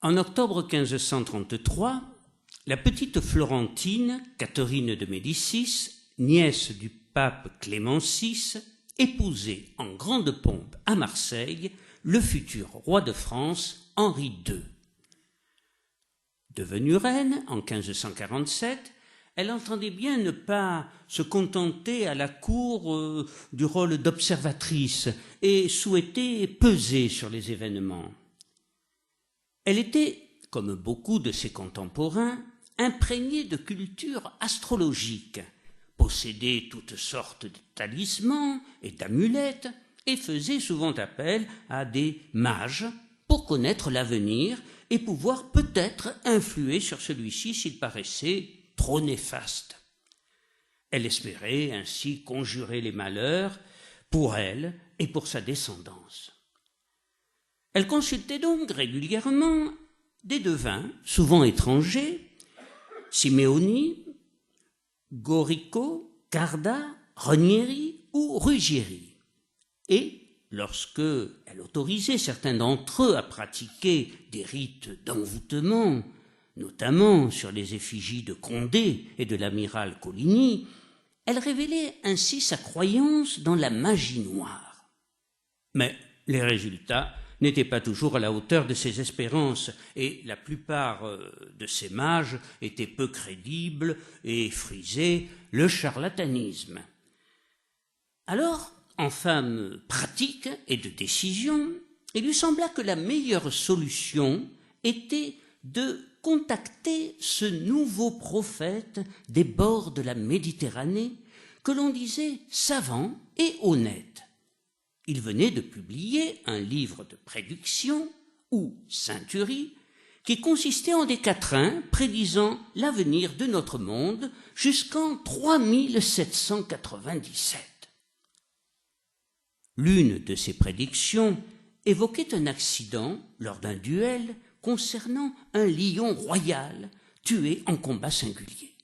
En octobre 1533, la petite Florentine, Catherine de Médicis, nièce du pape Clément VI, épousait en grande pompe à Marseille le futur roi de France, Henri II. Devenue reine en 1547, elle entendait bien ne pas se contenter à la cour du rôle d'observatrice et souhaitait peser sur les événements. Elle était, comme beaucoup de ses contemporains, imprégnée de culture astrologique, possédait toutes sortes de talismans et d'amulettes et faisait souvent appel à des mages pour connaître l'avenir et pouvoir peut-être influer sur celui-ci s'il paraissait trop néfaste. Elle espérait ainsi conjurer les malheurs pour elle et pour sa descendance. Elle consultait donc régulièrement des devins, souvent étrangers, Simeoni, Goricault, Carda, Ranieri ou Ruggieri. Et, lorsque elle autorisait certains d'entre eux à pratiquer des rites d'envoûtement, notamment sur les effigies de Condé et de l'amiral Coligny, elle révélait ainsi sa croyance dans la magie noire. Mais les résultats n'étaient pas toujours à la hauteur de ses espérances, et la plupart de ces mages étaient peu crédibles et frisaient le charlatanisme. Alors, en femme pratique et de décision, il lui sembla que la meilleure solution était de contacter ce nouveau prophète des bords de la Méditerranée que l'on disait savant et honnête. Il venait de publier un livre de prédiction, ou ceinturie, qui consistait en des quatrains prédisant l'avenir de notre monde jusqu'en 3797. L'une de ces prédictions évoquait un accident lors d'un duel concernant un lion royal tué en combat singulier.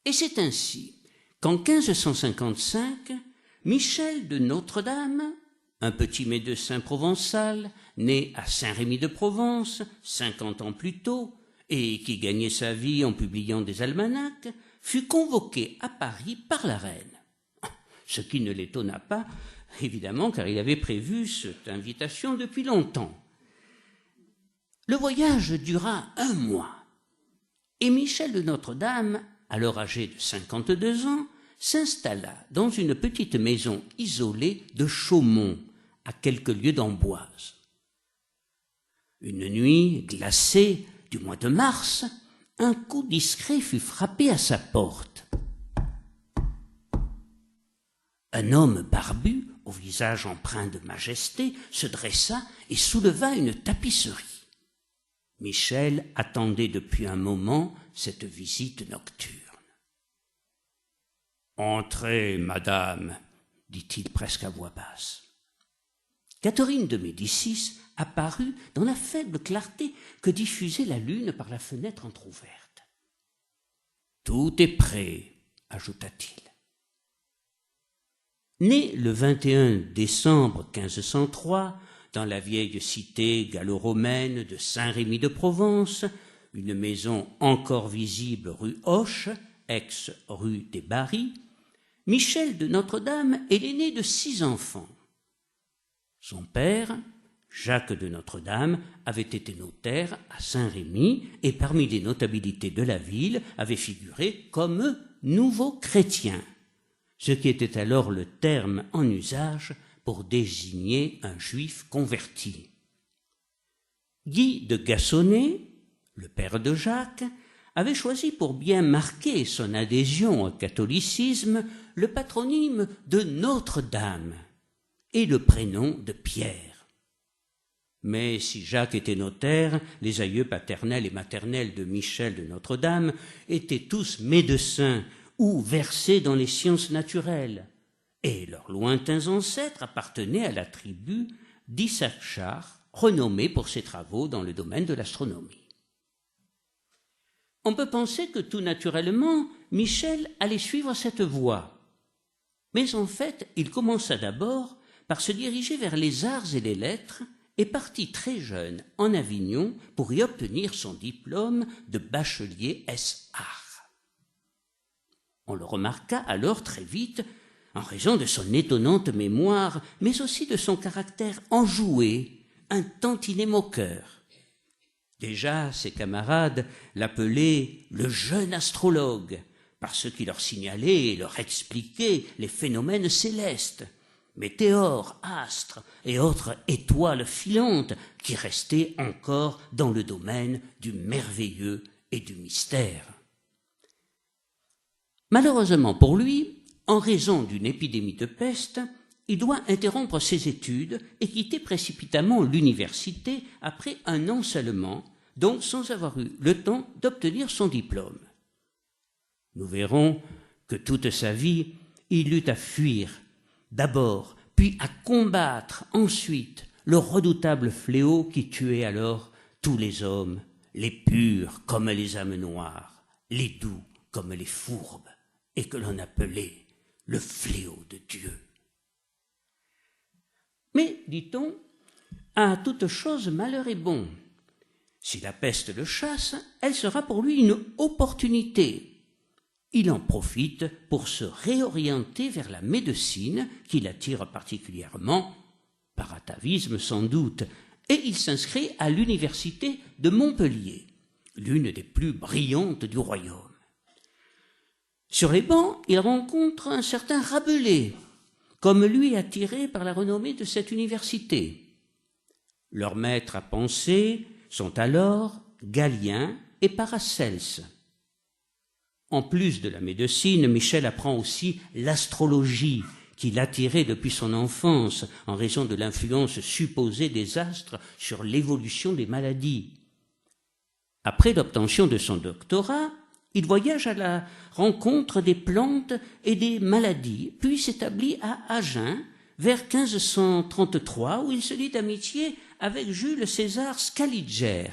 Et c'est ainsi qu'en 1555, Michel de Notre-Dame, un petit médecin provençal, né à Saint-Rémy-de-Provence 50 ans plus tôt, et qui gagnait sa vie en publiant des almanachs, fut convoqué à Paris par la reine. Ce qui ne l'étonna pas, évidemment, car il avait prévu cette invitation depuis longtemps. Le voyage dura 1 mois, et Michel de Notre-Dame, alors âgé de 52 ans, s'installa dans une petite maison isolée de Chaumont, à quelques lieues d'Amboise. Une nuit glacée du mois de mars, un coup discret fut frappé à sa porte. Un homme barbu, au visage empreint de majesté, se dressa et souleva une tapisserie. Michel attendait depuis un moment cette visite nocturne. « Entrez, madame, dit-il presque à voix basse. Catherine de Médicis apparut dans la faible clarté que diffusait la lune par la fenêtre entr'ouverte. « Tout est prêt, ajouta-t-il. Né le 21 décembre 1503, dans la vieille cité gallo-romaine de Saint-Rémy-de-Provence, une maison encore visible rue Hoche, ex-rue des Barys, Michel de Notre-Dame est l'aîné de 6 enfants. Son père, Jacques de Notre-Dame, avait été notaire à Saint-Rémy et parmi les notabilités de la ville avait figuré comme nouveau chrétien, ce qui était alors le terme en usage pour désigner un juif converti. Guy de Gassonnet, le père de Jacques, avait choisi pour bien marquer son adhésion au catholicisme le patronyme de Notre-Dame et le prénom de Pierre. Mais si Jacques était notaire, les aïeux paternels et maternels de Michel de Notre-Dame étaient tous médecins ou versés dans les sciences naturelles, et leurs lointains ancêtres appartenaient à la tribu d'Issachar, renommée pour ses travaux dans le domaine de l'astronomie. On peut penser que tout naturellement, Michel allait suivre cette voie. Mais en fait, il commença d'abord par se diriger vers les arts et les lettres et partit très jeune en Avignon pour y obtenir son diplôme de bachelier ès-arts. On le remarqua alors très vite en raison de son étonnante mémoire, mais aussi de son caractère enjoué, un tantinet moqueur. Déjà, ses camarades l'appelaient le jeune astrologue, parce qu'il leur signalait et leur expliquait les phénomènes célestes, météores, astres et autres étoiles filantes qui restaient encore dans le domaine du merveilleux et du mystère. Malheureusement pour lui, en raison d'une épidémie de peste, il doit interrompre ses études et quitter précipitamment l'université après un an seulement, donc sans avoir eu le temps d'obtenir son diplôme. Nous verrons que toute sa vie, il eut à fuir, d'abord, puis à combattre ensuite le redoutable fléau qui tuait alors tous les hommes, les purs comme les âmes noires, les doux comme les fourbes, et que l'on appelait le fléau de Dieu. Mais, dit-on, à toute chose malheur est bon. Si la peste le chasse, elle sera pour lui une opportunité. Il en profite pour se réorienter vers la médecine qui l'attire particulièrement, par atavisme sans doute, et il s'inscrit à l'université de Montpellier, l'une des plus brillantes du royaume. Sur les bancs, il rencontre un certain Rabelais, comme lui attiré par la renommée de cette université. Leurs maîtres à penser sont alors Galien et Paracelse. En plus de la médecine, Michel apprend aussi l'astrologie qui l'attirait depuis son enfance en raison de l'influence supposée des astres sur l'évolution des maladies. Après l'obtention de son doctorat, il voyage à la rencontre des plantes et des maladies, puis s'établit à Agen vers 1533 où il se lie d'amitié avec Jules César Scaliger,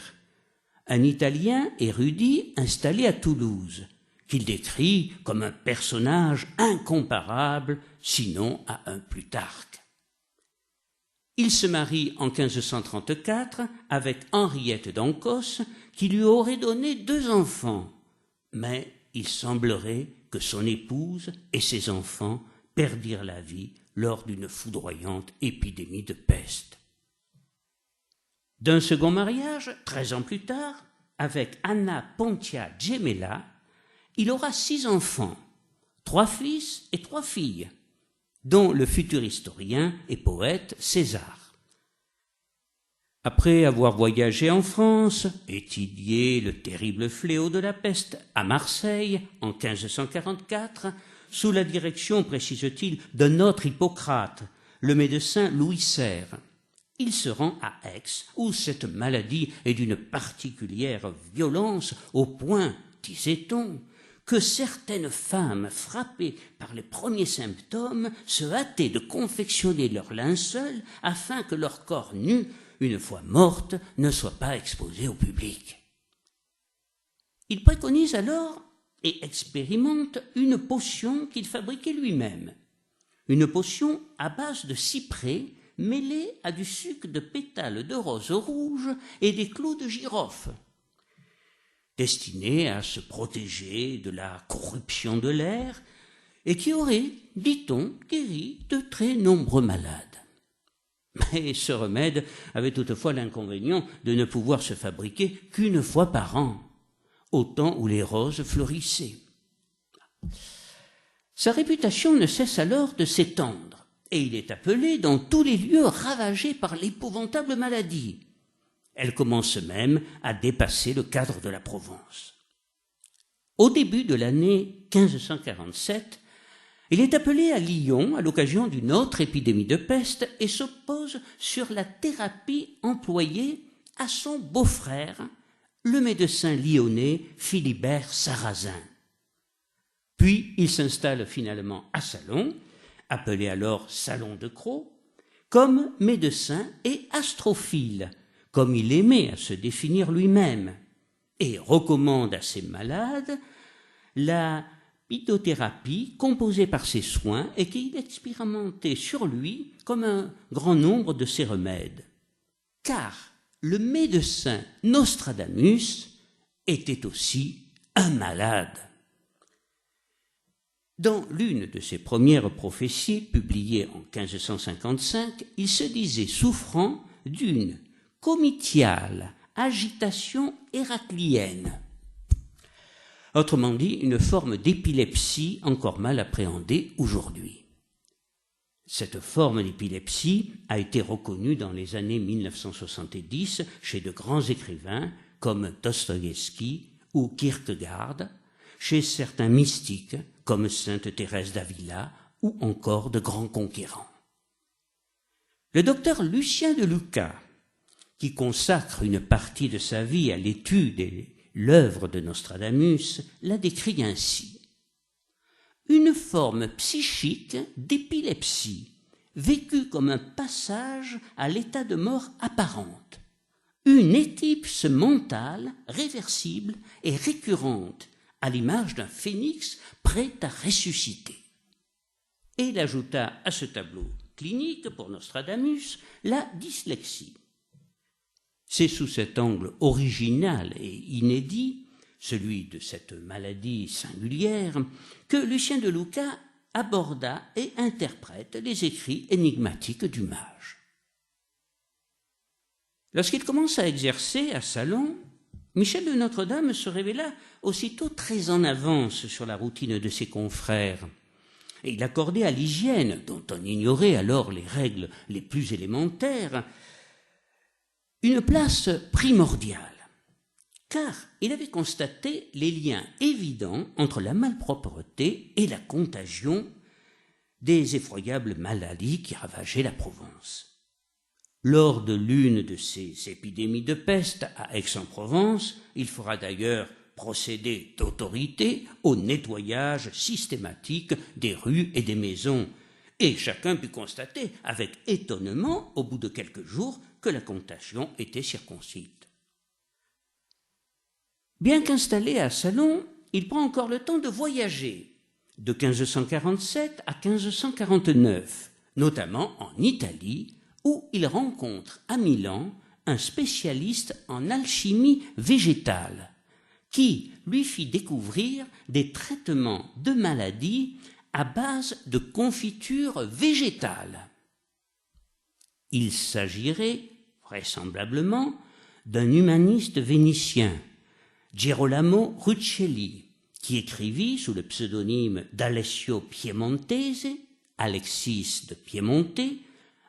un Italien érudit installé à Toulouse, qu'il décrit comme un personnage incomparable, sinon à un Plutarque. Il se marie en 1534 avec Henriette d'Ancos, qui lui aurait donné 2 enfants, mais il semblerait que son épouse et ses enfants perdirent la vie lors d'une foudroyante épidémie de peste. D'un second mariage, 13 ans plus tard, avec Anna Pontia Gemella, il aura 6 enfants, 3 fils et 3 filles, dont le futur historien et poète César. Après avoir voyagé en France, étudié le terrible fléau de la peste à Marseille en 1544, sous la direction, précise-t-il, d'un autre Hippocrate, le médecin Louis Serre, il se rend à Aix, où cette maladie est d'une particulière violence au point, disait-on, que certaines femmes frappées par les premiers symptômes se hâtaient de confectionner leur linceul afin que leur corps nu, une fois morte, ne soit pas exposé au public. Il préconise alors et expérimente une potion qu'il fabriquait lui-même, une potion à base de cyprès mêlée à du suc de pétales de rose rouge et des clous de girofle, destinée à se protéger de la corruption de l'air et qui aurait, dit-on, guéri de très nombreux malades. Mais ce remède avait toutefois l'inconvénient de ne pouvoir se fabriquer qu'une fois par an, au temps où les roses fleurissaient. Sa réputation ne cesse alors de s'étendre, et il est appelé dans tous les lieux ravagés par l'épouvantable maladie. Elle commence même à dépasser le cadre de la Provence. Au début de l'année 1547, il est appelé à Lyon à l'occasion d'une autre épidémie de peste et s'oppose sur la thérapie employée à son beau-frère, le médecin lyonnais Philibert Sarrazin. Puis il s'installe finalement à Salon, appelé alors Salon de Crau, comme médecin et astrophile, comme il aimait à se définir lui-même, et recommande à ses malades la phytothérapie composée par ses soins et qu'il expérimentait sur lui comme un grand nombre de ses remèdes. car le médecin Nostradamus était aussi un malade. Dans l'une de ses premières prophéties, publiée en 1555, il se disait souffrant d'une comitiale agitation héraclienne. Autrement dit, une forme d'épilepsie encore mal appréhendée aujourd'hui. Cette forme d'épilepsie a été reconnue dans les années 1970 chez de grands écrivains comme Dostoïevski ou Kierkegaard, chez certains mystiques comme sainte Thérèse d'Avila ou encore de grands conquérants. Le docteur Lucien de Luca, qui consacre une partie de sa vie à l'étude et l'œuvre de Nostradamus, la décrit ainsi. Une forme psychique d'épilepsie, vécue comme un passage à l'état de mort apparente, une éclipse mentale réversible et récurrente, à l'image d'un phénix prêt à ressusciter. Et il ajouta à ce tableau clinique pour Nostradamus la dyslexie. C'est sous cet angle original et inédit, celui de cette maladie singulière, que Lucien de Luca aborda et interprète les écrits énigmatiques du mage. Lorsqu'il commence à exercer à Salon, Michel de Notre-Dame se révéla aussitôt très en avance sur la routine de ses confrères. Et il accordait à l'hygiène, dont on ignorait alors les règles les plus élémentaires, une place primordiale, car il avait constaté les liens évidents entre la malpropreté et la contagion des effroyables maladies qui ravageaient la Provence. Lors de l'une de ces épidémies de peste à Aix-en-Provence, il fera d'ailleurs procéder d'autorité au nettoyage systématique des rues et des maisons, et chacun put constater avec étonnement, au bout de quelques jours, que la contagion était circonscrite. Bien qu'installé à Salon, il prend encore le temps de voyager, de 1547 à 1549, notamment en Italie, où il rencontre à Milan un spécialiste en alchimie végétale, qui lui fit découvrir des traitements de maladies à base de confitures végétales. Il s'agirait, vraisemblablement, d'un humaniste vénitien, Girolamo Ruccelli, qui écrivit sous le pseudonyme d'Alessio Piemontese, Alexis de Piémonte,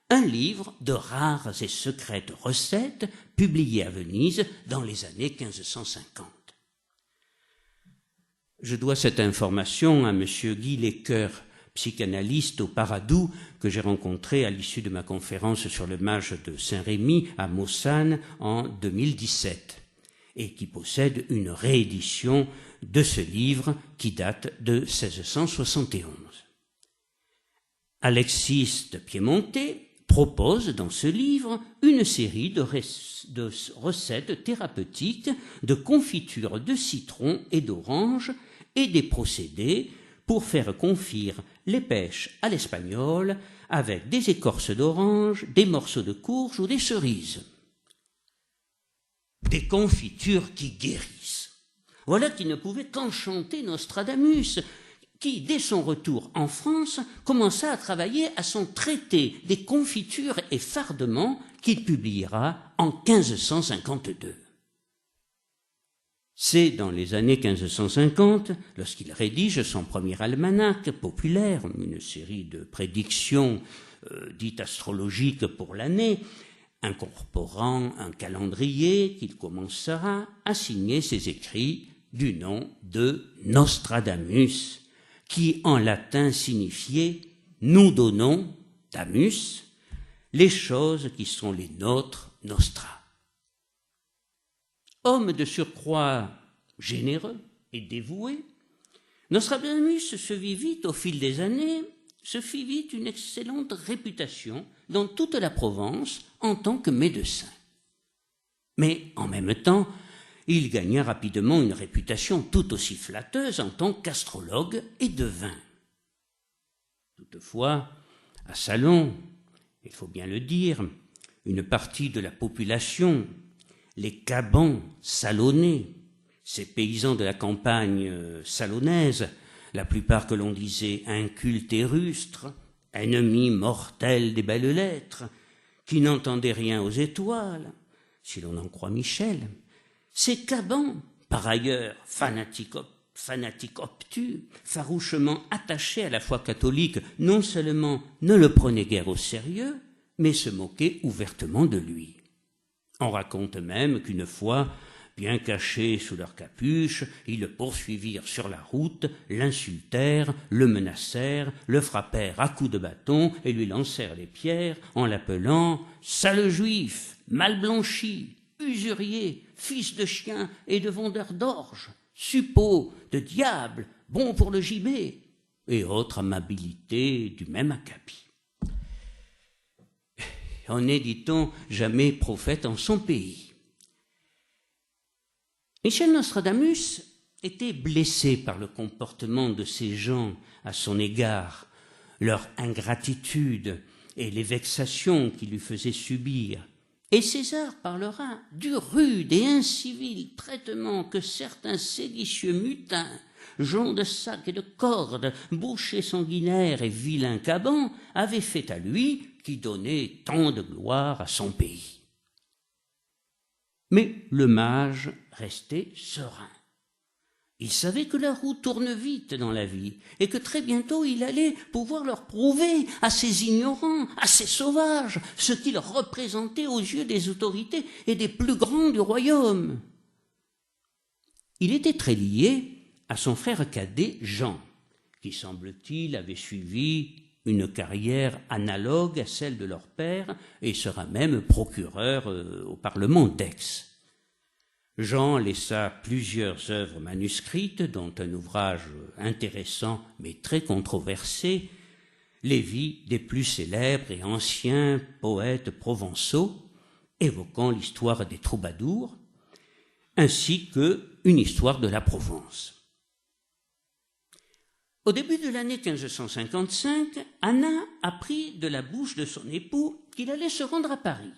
un livre de rares et secrètes recettes publié à Venise dans les années 1550. Je dois cette information à M. Guy Lecoeur, psychanalyste au Paradou, que j'ai rencontré à l'issue de ma conférence sur le mage de Saint-Rémy à Maussane en 2017, et qui possède une réédition de ce livre qui date de 1671. Alexis de Piémonte propose dans ce livre une série de recettes thérapeutiques de confitures de citron et d'orange et des procédés pour faire confire les pêches à l'espagnol avec des écorces d'orange, des morceaux de courge ou des cerises. Des confitures qui guérissent. Voilà qui ne pouvait qu'enchanter Nostradamus, qui, dès son retour en France, commença à travailler à son traité des confitures et fardements qu'il publiera en 1552. C'est dans les années 1550, lorsqu'il rédige son premier almanach populaire, une série de prédictions dites astrologiques pour l'année, incorporant un calendrier, qu'il commencera à signer ses écrits du nom de Nostradamus, qui en latin signifiait « nous donnons, damus, les choses qui sont les nôtres, nostra ». Homme de surcroît généreux et dévoué, Nostradamus se vit vite, au fil des années, se fit vite une excellente réputation dans toute la Provence en tant que médecin. Mais en même temps, il gagna rapidement une réputation tout aussi flatteuse en tant qu'astrologue et devin. Toutefois, à Salon, il faut bien le dire, Une partie de la population, les Cabans salonnais, ces paysans de la campagne salonnaise, la plupart que l'on disait incultes et rustres, ennemis mortels des belles lettres, qui n'entendaient rien aux étoiles, si l'on en croit Michel, ces Cabans, par ailleurs fanatiques obtus, farouchement attachés à la foi catholique, non seulement ne le prenaient guère au sérieux, mais se moquaient ouvertement de lui. On raconte même qu'une fois, bien cachés sous leur capuche, ils le poursuivirent sur la route, l'insultèrent, le menacèrent, le frappèrent à coups de bâton et lui lancèrent des pierres en l'appelant « sale juif, mal blanchi, usurier, fils de chien et de vendeur d'orge, suppôt de diable, bon pour le gibet » et autres amabilités du même acabit. On n'est, dit-on, jamais prophète en son pays. Michel Nostradamus était blessé par le comportement de ces gens à son égard, leur ingratitude et les vexations qu'ils lui faisaient subir. Et César parlera du rude et incivil traitement que certains séditieux mutins, gens de sac et de corde, bouchers sanguinaires et vilains Cabans, avaient fait à lui, qui donnait tant de gloire à son pays. Mais le mage restait serein. Il savait que la roue tourne vite dans la vie et que très bientôt il allait pouvoir leur prouver à ces ignorants, à ces sauvages, ce qu'il représentait aux yeux des autorités et des plus grands du royaume. Il était très lié à son frère cadet Jean, qui, semble-t-il, avait suivi une carrière analogue à celle de leur père et sera même procureur au Parlement d'Aix. Jean laissa plusieurs œuvres manuscrites, dont un ouvrage intéressant mais très controversé, les vies des plus célèbres et anciens poètes provençaux, évoquant l'histoire des troubadours, ainsi qu'une histoire de la Provence. Au début de l'année 1555, Anna apprit de la bouche de son époux qu'il allait se rendre à Paris,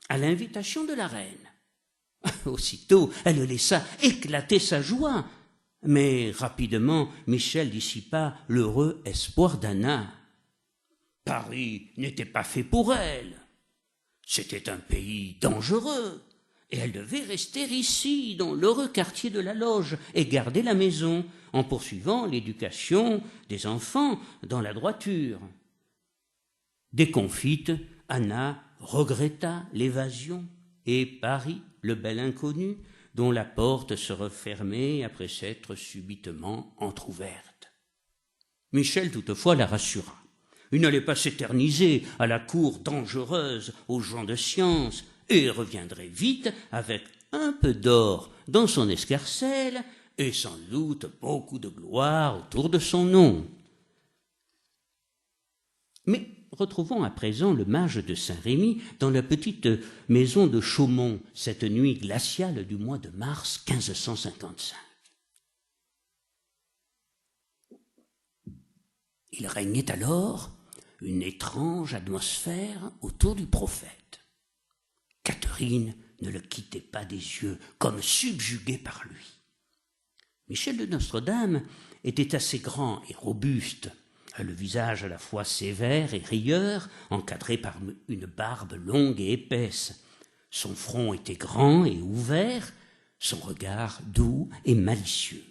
à l'invitation de la reine. Aussitôt, elle laissa éclater sa joie, mais rapidement, Michel dissipa l'heureux espoir d'Anna. Paris n'était pas fait pour elle. C'était un pays dangereux, et elle devait rester ici, dans l'heureux quartier de la Loge, et garder la maison, en poursuivant l'éducation des enfants dans la droiture. Déconfite, Anna regretta l'évasion, et Paris, le bel inconnu, dont la porte se refermait après s'être subitement entr'ouverte. Michel, toutefois, la rassura. Il n'allait pas s'éterniser à la cour dangereuse aux gens de science et reviendrait vite avec un peu d'or dans son escarcelle et sans doute beaucoup de gloire autour de son nom. Mais retrouvons à présent le mage de Saint-Rémy dans la petite maison de Chaumont, cette nuit glaciale du mois de mars 1555. Il régnait alors une étrange atmosphère autour du prophète. Catherine ne le quittait pas des yeux, comme subjuguée par lui. Michel de Nostredame était assez grand et robuste, le visage à la fois sévère et rieur, encadré par une barbe longue et épaisse. Son front était grand et ouvert, son regard doux et malicieux.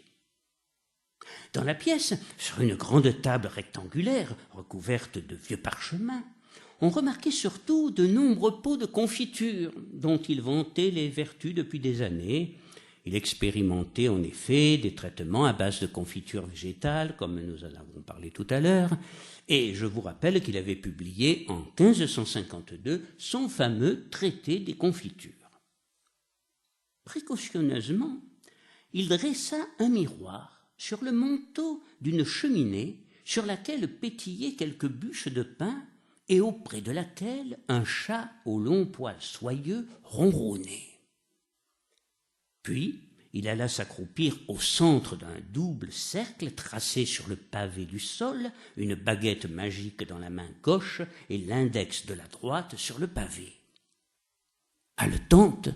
Dans la pièce, sur une grande table rectangulaire recouverte de vieux parchemins, on remarquait surtout de nombreux pots de confiture dont il vantait les vertus depuis des années. Il expérimentait en effet des traitements à base de confiture végétale, comme nous en avons parlé tout à l'heure, et je vous rappelle qu'il avait publié en 1552 son fameux traité des confitures. Précautionneusement, il dressa un miroir sur le manteau d'une cheminée sur laquelle pétillaient quelques bûches de pain et auprès de laquelle un chat au long poil soyeux ronronnait. Puis, il alla s'accroupir au centre d'un double cercle tracé sur le pavé du sol, une baguette magique dans la main gauche et l'index de la droite sur le pavé. Haletante,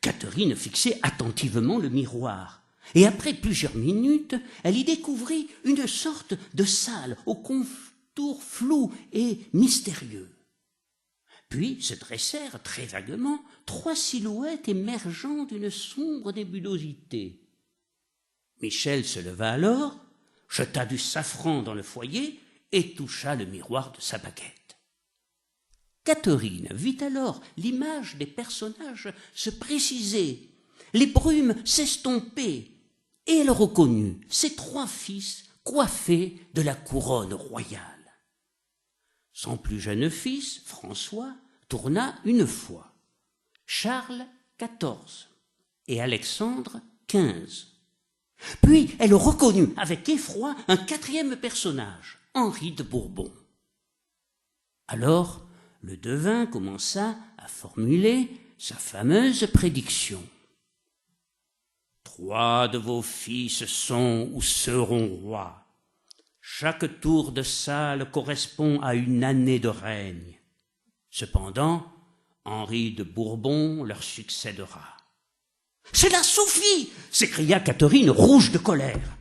Catherine fixait attentivement le miroir, et après plusieurs minutes, elle y découvrit une sorte de salle aux contours flous et mystérieux. Puis se dressèrent très vaguement 3 silhouettes émergeant d'une sombre nébulosité. Michel se leva alors, jeta du safran dans le foyer et toucha le miroir de sa baguette. Catherine vit alors l'image des personnages se préciser, les brumes s'estomper, et elle reconnut ses 3 fils coiffés de la couronne royale. Son plus jeune fils, François, tourna une fois, Charles 14 et Alexandre 15. Puis elle reconnut avec effroi un 4e personnage, Henri de Bourbon. Alors le devin commença à formuler sa fameuse prédiction. 3 de vos fils sont ou seront rois. Chaque tour de salle correspond à une année de règne. Cependant, Henri de Bourbon leur succédera. « Cela suffit !» s'écria Catherine, rouge de colère.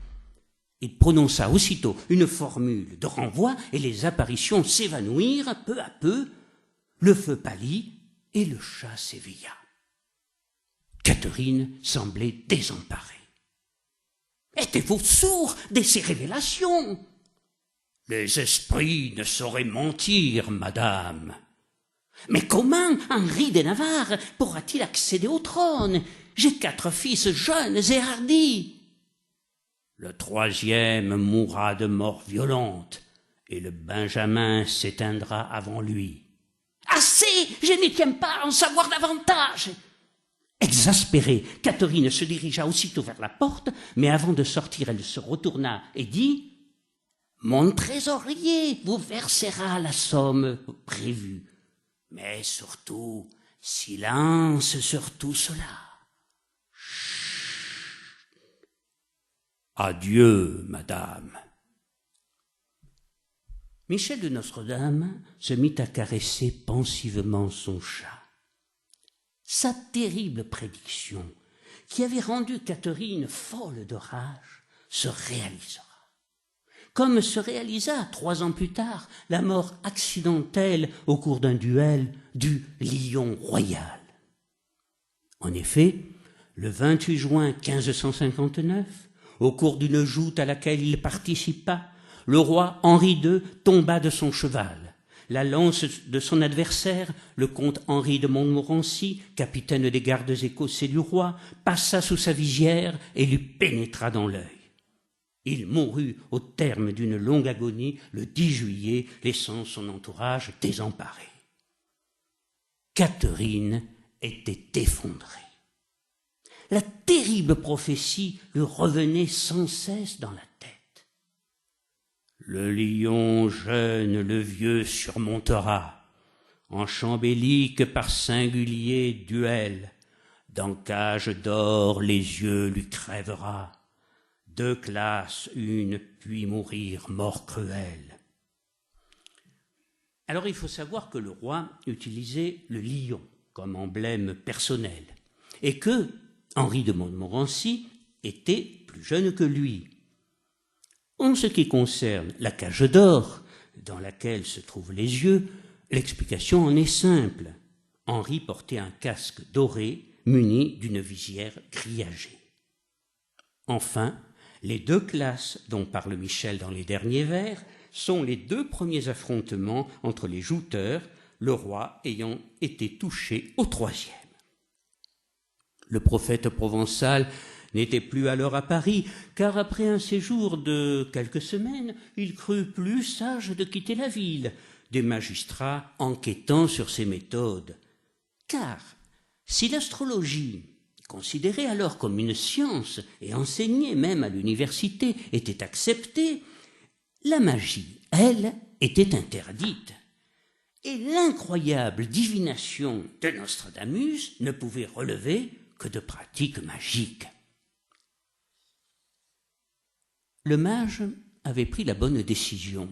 Il prononça aussitôt une formule de renvoi et les apparitions s'évanouirent peu à peu, le feu pâlit et le chat s'éveilla. Catherine semblait désemparée. « Êtes-vous sourd de ces révélations ?»« Les esprits ne sauraient mentir, madame. »« Mais comment Henri de Navarre pourra-t-il accéder au trône? J'ai 4 fils jeunes et hardis. » « Le 3e mourra de mort violente, et le Benjamin s'éteindra avant lui. »« Assez! Je n'y tiens pas à en savoir davantage !» Exaspérée, Catherine se dirigea aussitôt vers la porte, mais avant de sortir, elle se retourna et dit « Mon trésorier vous versera la somme prévue. Mais surtout, silence sur tout cela. » « Adieu, madame. » Michel de Notre-Dame se mit à caresser pensivement son chat. Sa terrible prédiction, qui avait rendu Catherine folle de rage, se réalisera. Comme se réalisa 3 ans plus tard la mort accidentelle au cours d'un duel du lion royal. En effet, le 28 juin 1559, au cours d'une joute à laquelle il participa, le roi Henri II tomba de son cheval. La lance de son adversaire, le comte Henri de Montmorency, capitaine des gardes écossais du roi, passa sous sa visière et lui pénétra dans l'œil. Il mourut au terme d'une longue agonie le 10 juillet, laissant son entourage désemparé. Catherine était effondrée. La terrible prophétie lui revenait sans cesse dans la tête. Le lion jeune, le vieux surmontera, en chambélique par singulier duel, dans cage d'or les yeux lui crèvera, 2 classes une, puis mourir mort cruelle. Alors il faut savoir que le roi utilisait le lion comme emblème personnel, et que Henri de Montmorency était plus jeune que lui. En ce qui concerne la cage d'or, dans laquelle se trouvent les yeux, l'explication en est simple. Henri portait un casque doré muni d'une visière grillagée. Enfin, les 2 classes dont parle Michel dans les derniers vers sont les 2 premiers affrontements entre les jouteurs, le roi ayant été touché au 3e. Le prophète provençal n'était plus alors à Paris, car après un séjour de quelques semaines, il crut plus sage de quitter la ville, des magistrats enquêtant sur ses méthodes. Car si l'astrologie, considérée alors comme une science et enseignée même à l'université, était acceptée, la magie, elle, était interdite. Et l'incroyable divination de Nostradamus ne pouvait relever que de pratiques magiques. Le mage avait pris la bonne décision,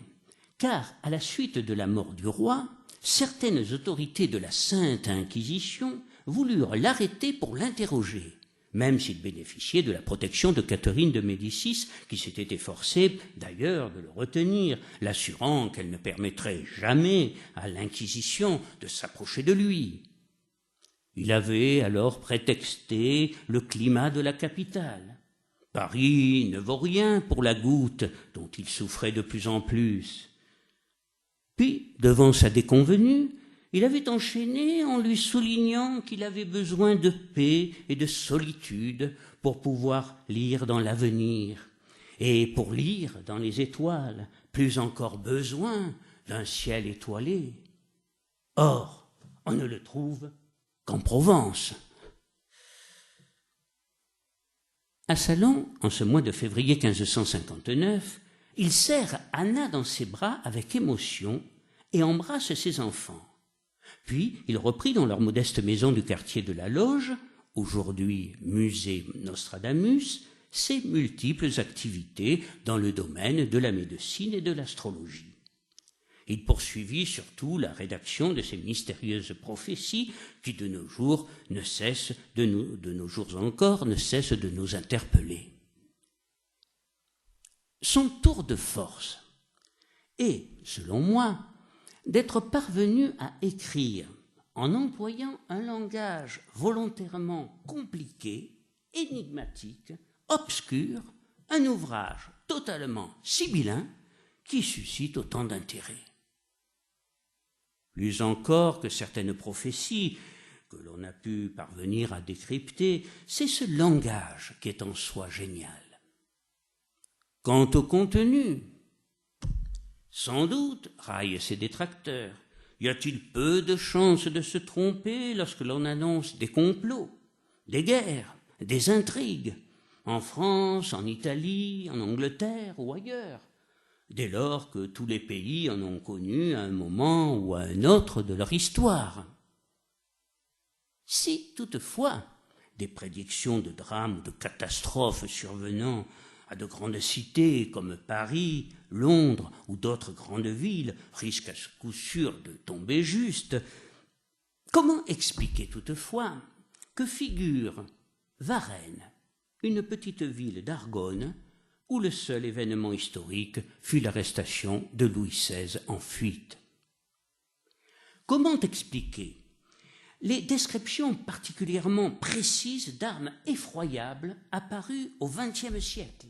car à la suite de la mort du roi, certaines autorités de la Sainte Inquisition voulurent l'arrêter pour l'interroger, même s'il bénéficiait de la protection de Catherine de Médicis, qui s'était efforcée d'ailleurs de le retenir, l'assurant qu'elle ne permettrait jamais à l'Inquisition de s'approcher de lui. Il avait alors prétexté le climat de la capitale. Paris ne vaut rien pour la goutte dont il souffrait de plus en plus. Puis, devant sa déconvenue, il avait enchaîné en lui soulignant qu'il avait besoin de paix et de solitude pour pouvoir lire dans l'avenir, et pour lire dans les étoiles, plus encore besoin d'un ciel étoilé. Or, on ne le trouve qu'en Provence. À Salon, en ce mois de février 1559, il serre Anna dans ses bras avec émotion et embrasse ses enfants. Puis il reprit dans leur modeste maison du quartier de la Loge, aujourd'hui musée Nostradamus, ses multiples activités dans le domaine de la médecine et de l'astrologie. Il poursuivit surtout la rédaction de ces mystérieuses prophéties qui de nos jours encore ne cessent de nous interpeller. Son tour de force est, selon moi, d'être parvenu à écrire, en employant un langage volontairement compliqué, énigmatique, obscur, un ouvrage totalement sibyllin qui suscite autant d'intérêt. Plus encore que certaines prophéties que l'on a pu parvenir à décrypter, c'est ce langage qui est en soi génial. Quant au contenu, sans doute, raillent ses détracteurs, y a-t-il peu de chances de se tromper lorsque l'on annonce des complots, des guerres, des intrigues, en France, en Italie, en Angleterre ou ailleurs, dès lors que tous les pays en ont connu à un moment ou à un autre de leur histoire. Si, toutefois, des prédictions de drames ou de catastrophes survenant à de grandes cités comme Paris, Londres ou d'autres grandes villes risquent à ce coup sûr de tomber juste, comment expliquer toutefois que figure Varennes, une petite ville d'Argonne, où le seul événement historique fut l'arrestation de Louis XVI en fuite? Comment expliquer les descriptions particulièrement précises d'armes effroyables apparues au XXe siècle,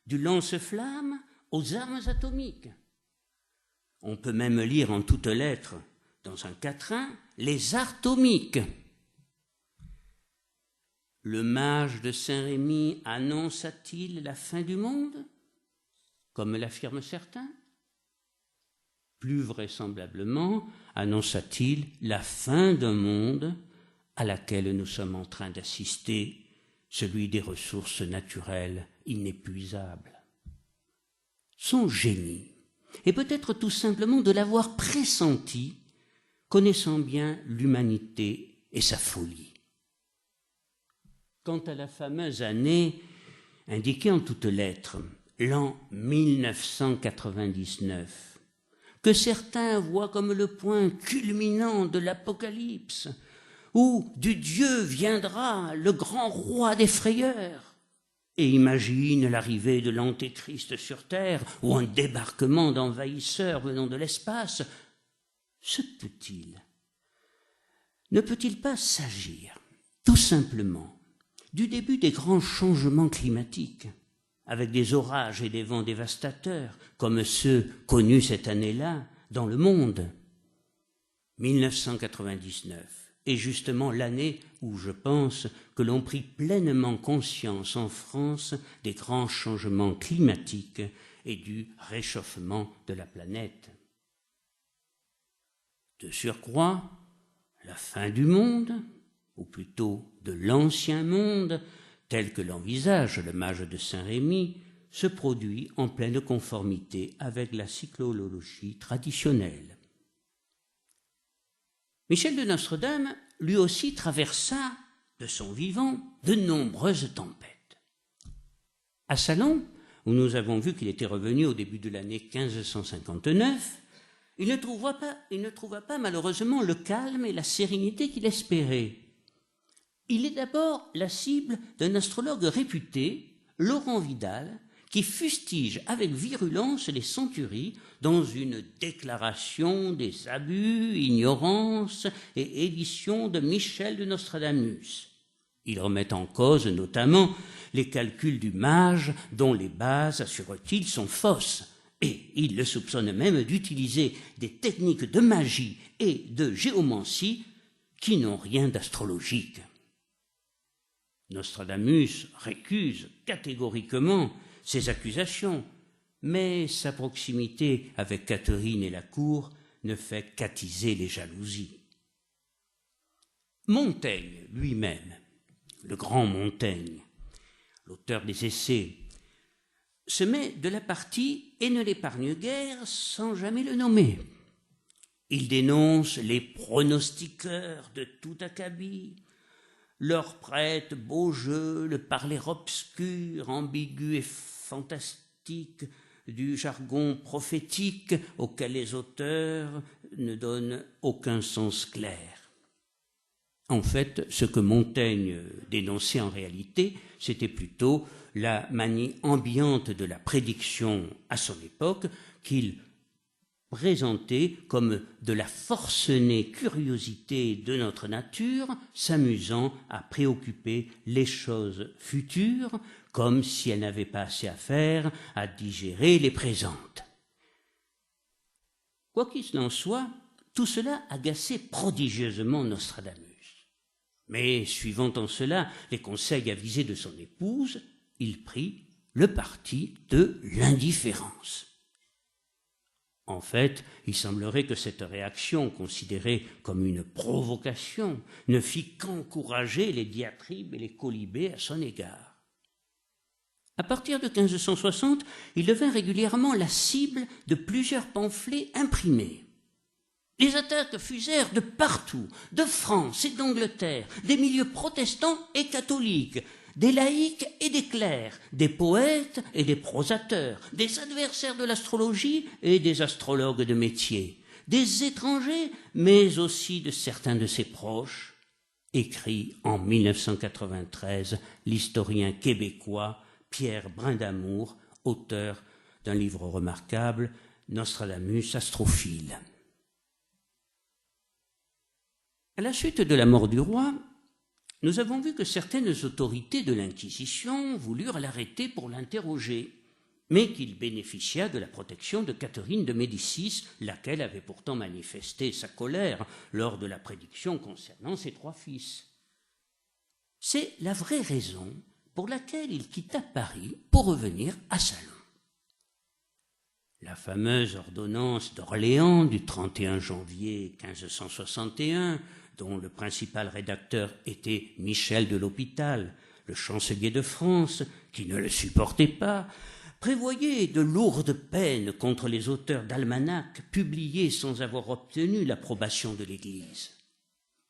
du lance-flamme aux armes atomiques? On peut même lire en toutes lettres, dans un quatrain, les artomiques. Le mage de Saint-Rémy annonça-t-il la fin du monde, comme l'affirment certains? Plus vraisemblablement, annonça-t-il la fin d'un monde à laquelle nous sommes en train d'assister, celui des ressources naturelles inépuisables. Son génie, et peut-être tout simplement de l'avoir pressenti, connaissant bien l'humanité et sa folie. Quant à la fameuse année indiquée en toutes lettres, l'an 1999, que certains voient comme le point culminant de l'Apocalypse, où du Dieu viendra le grand roi des frayeurs, et imaginent l'arrivée de l'Antéchrist sur terre ou un débarquement d'envahisseurs venant de l'espace, ne peut-il pas s'agir, tout simplement, du début des grands changements climatiques, avec des orages et des vents dévastateurs, comme ceux connus cette année-là dans le monde? 1999 est justement l'année où je pense que l'on prit pleinement conscience en France des grands changements climatiques et du réchauffement de la planète. De surcroît, la fin du monde, ou plutôt de l'ancien monde, tel que l'envisage le mage de Saint-Rémy, se produit en pleine conformité avec la cyclologie traditionnelle. Michel de Nostredame, lui aussi, traversa, de son vivant, de nombreuses tempêtes. À Salon, où nous avons vu qu'il était revenu au début de l'année 1559, il ne trouva pas malheureusement le calme et la sérénité qu'il espérait. Il est d'abord la cible d'un astrologue réputé, Laurent Vidal, qui fustige avec virulence les centuries dans une déclaration des abus, ignorances et éditions de Michel de Nostradamus. Il remet en cause notamment les calculs du mage dont les bases, assure-t-il, sont fausses, et il le soupçonne même d'utiliser des techniques de magie et de géomancie qui n'ont rien d'astrologique. Nostradamus récuse catégoriquement ces accusations, mais sa proximité avec Catherine et la cour ne fait qu'attiser les jalousies. Montaigne lui-même, le grand Montaigne, l'auteur des Essais, se met de la partie et ne l'épargne guère sans jamais le nommer. Il dénonce les pronostiqueurs de tout acabit, leur prête beau jeu, le parler obscur, ambigu et fantastique du jargon prophétique auquel les auteurs ne donnent aucun sens clair. En fait, ce que Montaigne dénonçait en réalité, c'était plutôt la manie ambiante de la prédiction à son époque qu'il présentait comme de la forcenée curiosité de notre nature, s'amusant à préoccuper les choses futures comme si elle n'avait pas assez à faire à digérer les présentes. Quoi qu'il en soit, tout cela agaçait prodigieusement Nostradamus. Mais, suivant en cela les conseils avisés de son épouse, il prit le parti de l'indifférence. En fait, il semblerait que cette réaction, considérée comme une provocation, ne fit qu'encourager les diatribes et les quolibets à son égard. À partir de 1560, il devint régulièrement la cible de plusieurs pamphlets imprimés. Les attaques fusèrent de partout, de France et d'Angleterre, des milieux protestants et catholiques, des laïcs et des clercs, des poètes et des prosateurs, des adversaires de l'astrologie et des astrologues de métier, des étrangers, mais aussi de certains de ses proches, écrit en 1993 l'historien québécois Pierre Brindamour, auteur d'un livre remarquable, Nostradamus astrophile. À la suite de la mort du roi, nous avons vu que certaines autorités de l'Inquisition voulurent l'arrêter pour l'interroger, mais qu'il bénéficia de la protection de Catherine de Médicis, laquelle avait pourtant manifesté sa colère lors de la prédiction concernant ses 3 fils. C'est la vraie raison pour laquelle il quitta Paris pour revenir à Salon. La fameuse ordonnance d'Orléans du 31 janvier 1561, dont le principal rédacteur était Michel de l'Hôpital, le chancelier de France, qui ne le supportait pas, prévoyait de lourdes peines contre les auteurs d'almanachs publiés sans avoir obtenu l'approbation de l'Église.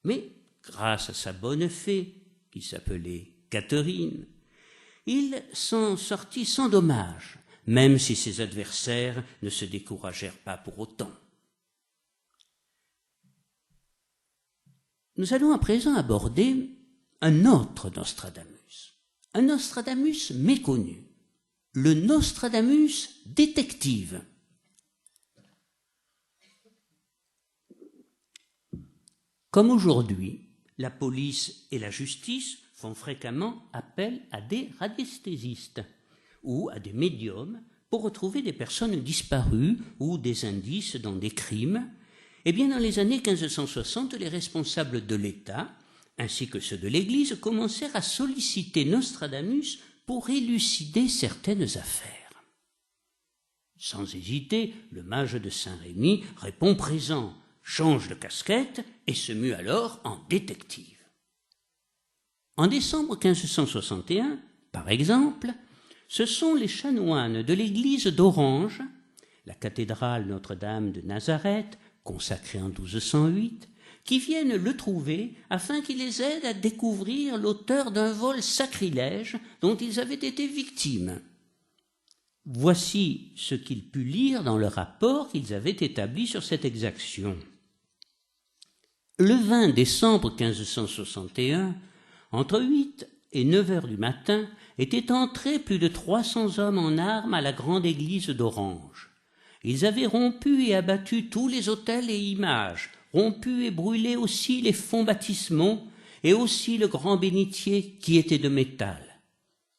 Mais, grâce à sa bonne fée, qui s'appelait Catherine, il s'en sortit sans dommage, même si ses adversaires ne se découragèrent pas pour autant. Nous allons à présent aborder un autre Nostradamus, un Nostradamus méconnu, le Nostradamus détective. Comme aujourd'hui, la police et la justice font fréquemment appel à des radiesthésistes ou à des médiums pour retrouver des personnes disparues ou des indices dans des crimes. Eh bien, dans les années 1560, les responsables de l'État, ainsi que ceux de l'Église, commencèrent à solliciter Nostradamus pour élucider certaines affaires. Sans hésiter, le mage de Saint-Rémy répond présent, change de casquette et se mue alors en détective. En décembre 1561, par exemple, ce sont les chanoines de l'église d'Orange, la cathédrale Notre-Dame de Nazareth, consacrée en 1208, qui viennent le trouver afin qu'il les aide à découvrir l'auteur d'un vol sacrilège dont ils avaient été victimes. Voici ce qu'ils put lire dans le rapport qu'ils avaient établi sur cette exaction. Le 20 décembre 1561, Entre 8 et 9 heures du matin étaient entrés plus de 300 hommes en armes à la grande église d'Orange. Ils avaient rompu et abattu tous les autels et images, rompu et brûlé aussi les fonds baptismaux et aussi le grand bénitier qui était de métal.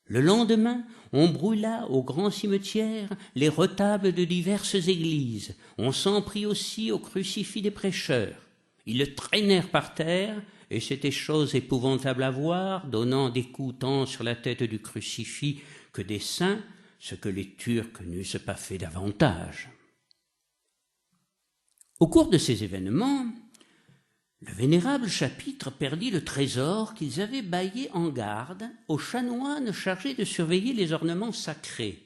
Le lendemain, on brûla au grand cimetière les retables de diverses églises. On s'en prit aussi au crucifix des prêcheurs. Ils le traînèrent par terre, et c'était chose épouvantable à voir, donnant des coups tant sur la tête du crucifix que des saints, ce que les Turcs n'eussent pas fait davantage. Au cours de ces événements, le vénérable chapitre perdit le trésor qu'ils avaient bâillé en garde aux chanoines chargés de surveiller les ornements sacrés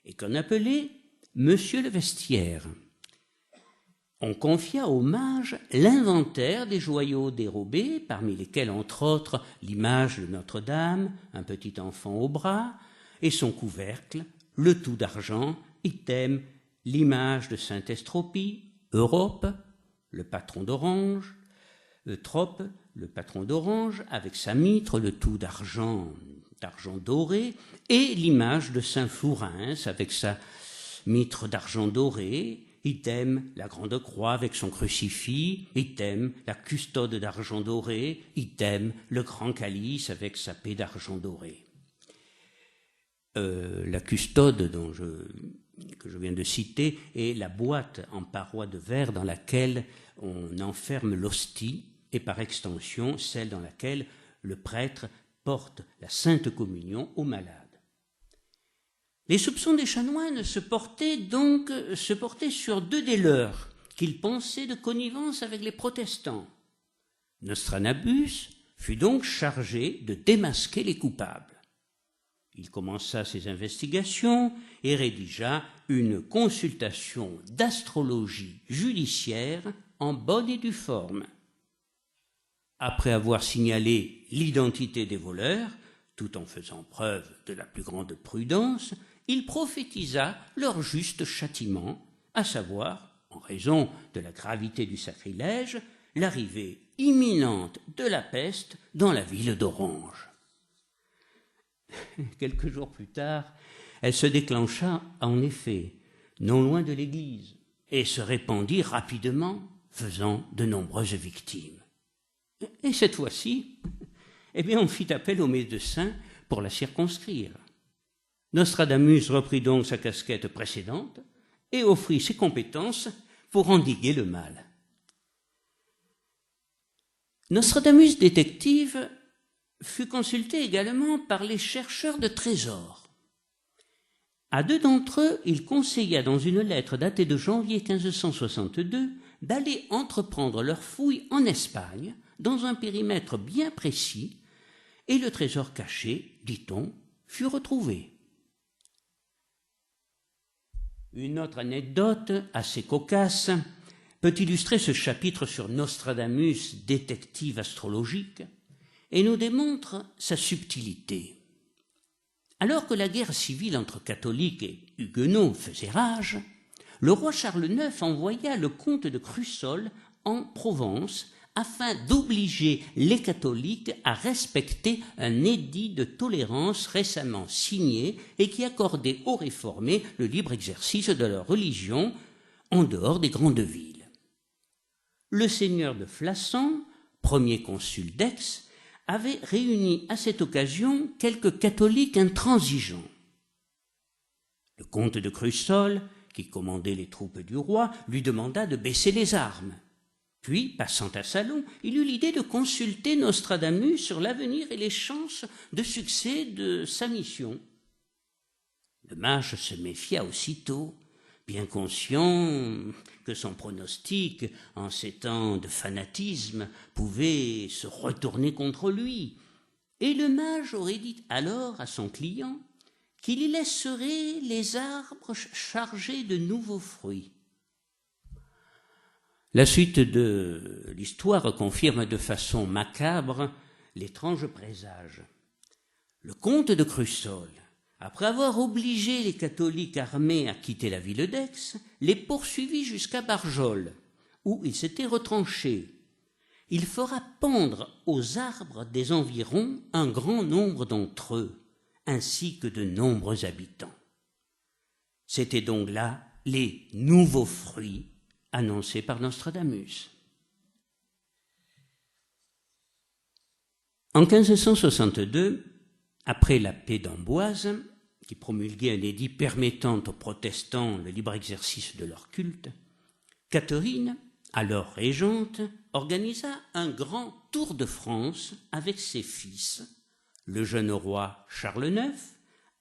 et qu'on appelait Monsieur le Vestiaire. On confia au mage l'inventaire des joyaux dérobés, parmi lesquels, entre autres, l'image de Notre-Dame, un petit enfant au bras, et son couvercle, le tout d'argent, item l'image de Saint-Estropie, Europe, le patron d'Orange, Trope, le patron d'Orange, avec sa mitre, le tout d'argent doré, et l'image de Saint Flourens, avec sa mitre d'argent doré, item la grande croix avec son crucifix, item la custode d'argent doré, item le grand calice avec sa paix d'argent doré. La custode que je viens de citer est la boîte en parois de verre dans laquelle on enferme l'hostie et par extension celle dans laquelle le prêtre porte la sainte communion aux malades. Les soupçons des chanoines se portaient sur deux des leurs, qu'ils pensaient de connivence avec les protestants. Nostradamus fut donc chargé de démasquer les coupables. Il commença ses investigations et rédigea une consultation d'astrologie judiciaire en bonne et due forme. Après avoir signalé l'identité des voleurs, tout en faisant preuve de la plus grande prudence, il prophétisa leur juste châtiment, à savoir, en raison de la gravité du sacrilège, l'arrivée imminente de la peste dans la ville d'Orange. Quelques jours plus tard, elle se déclencha en effet, non loin de l'église, et se répandit rapidement, faisant de nombreuses victimes. Et cette fois-ci, on fit appel aux médecins pour la circonscrire. Nostradamus reprit donc sa casquette précédente et offrit ses compétences pour endiguer le mal. Nostradamus détective fut consulté également par les chercheurs de trésors. À deux d'entre eux, il conseilla dans une lettre datée de janvier 1562 d'aller entreprendre leurs fouilles en Espagne dans un périmètre bien précis, et le trésor caché, dit-on, fut retrouvé. Une autre anecdote assez cocasse peut illustrer ce chapitre sur Nostradamus, détective astrologique, et nous démontre sa subtilité. Alors que la guerre civile entre catholiques et huguenots faisait rage, le roi Charles IX envoya le comte de Crussol en Provence afin d'obliger les catholiques à respecter un édit de tolérance récemment signé et qui accordait aux réformés le libre exercice de leur religion en dehors des grandes villes. Le seigneur de Flassan, premier consul d'Aix, avait réuni à cette occasion quelques catholiques intransigeants. Le comte de Crussol, qui commandait les troupes du roi, lui demanda de baisser les armes. Puis, passant à Salon, il eut l'idée de consulter Nostradamus sur l'avenir et les chances de succès de sa mission. Le mage se méfia aussitôt, bien conscient que son pronostic, en ces temps de fanatisme, pouvait se retourner contre lui, et le mage aurait dit alors à son client qu'il y laisserait les arbres chargés de nouveaux fruits. La suite de l'histoire confirme de façon macabre l'étrange présage. Le comte de Crussol, après avoir obligé les catholiques armés à quitter la ville d'Aix, les poursuivit jusqu'à Barjol, où ils s'étaient retranchés. il fera pendre aux arbres des environs un grand nombre d'entre eux, ainsi que de nombreux habitants. C'étaient donc là les nouveaux fruits annoncés par Nostradamus. En 1562, après la paix d'Amboise, qui promulguait un édit permettant aux protestants le libre exercice de leur culte, Catherine, alors régente, organisa un grand tour de France avec ses fils, le jeune roi Charles IX,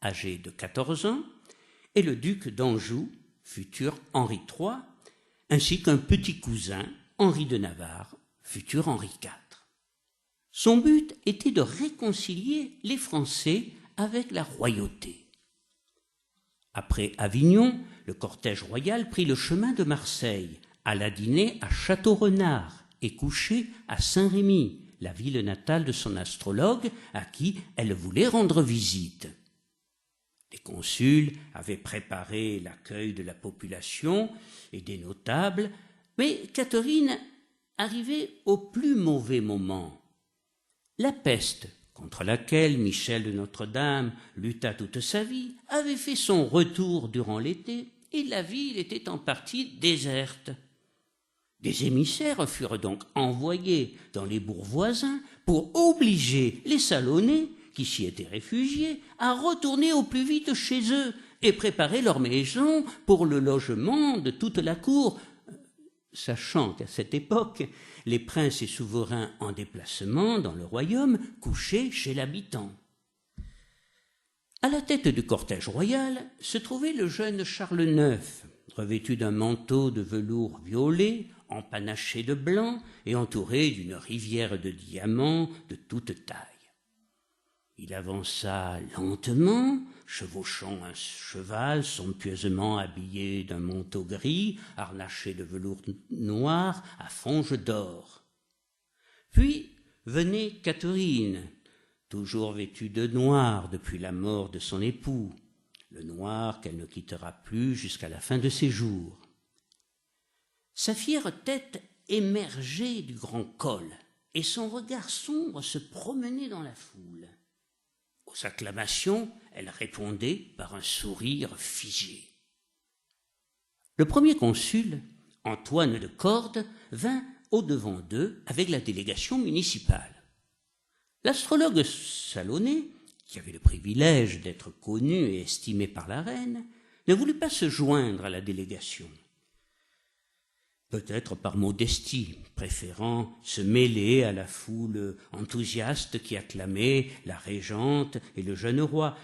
âgé de 14 ans, et le duc d'Anjou, futur Henri III, ainsi qu'un petit cousin, Henri de Navarre, futur Henri IV. Son but était de réconcilier les Français avec la royauté. Après Avignon, le cortège royal prit le chemin de Marseille, alla dîner à Château-Renard et coucher à Saint-Rémy, la ville natale de son astrologue à qui elle voulait rendre visite. Les consuls avaient préparé l'accueil de la population et des notables, mais Catherine arrivait au plus mauvais moment. La peste, contre laquelle Michel de Notre-Dame lutta toute sa vie, avait fait son retour durant l'été et la ville était en partie déserte. Des émissaires furent donc envoyés dans les bourgs voisins pour obliger les Salonnais, qui s'y étaient réfugiés, à retourner au plus vite chez eux et préparer leur maison pour le logement de toute la cour, sachant qu'à cette époque, les princes et souverains en déplacement dans le royaume couchaient chez l'habitant. À la tête du cortège royal se trouvait le jeune Charles IX, revêtu d'un manteau de velours violet, empanaché de blanc et entouré d'une rivière de diamants de toute taille. Il avança lentement, chevauchant un cheval somptueusement habillé d'un manteau gris, harnaché de velours noir à franges d'or. Puis venait Catherine, toujours vêtue de noir depuis la mort de son époux, le noir qu'elle ne quittera plus jusqu'à la fin de ses jours. Sa fière tête émergeait du grand col, et son regard sombre se promenait dans la foule. Aux acclamations, elle répondait par un sourire figé. Le premier consul, Antoine de Cordes, vint au-devant d'eux avec la délégation municipale. L'astrologue salonnais, qui avait le privilège d'être connu et estimé par la reine, ne voulut pas se joindre à la délégation. Peut-être par modestie, préférant se mêler à la foule enthousiaste qui acclamait la régente et le jeune roi,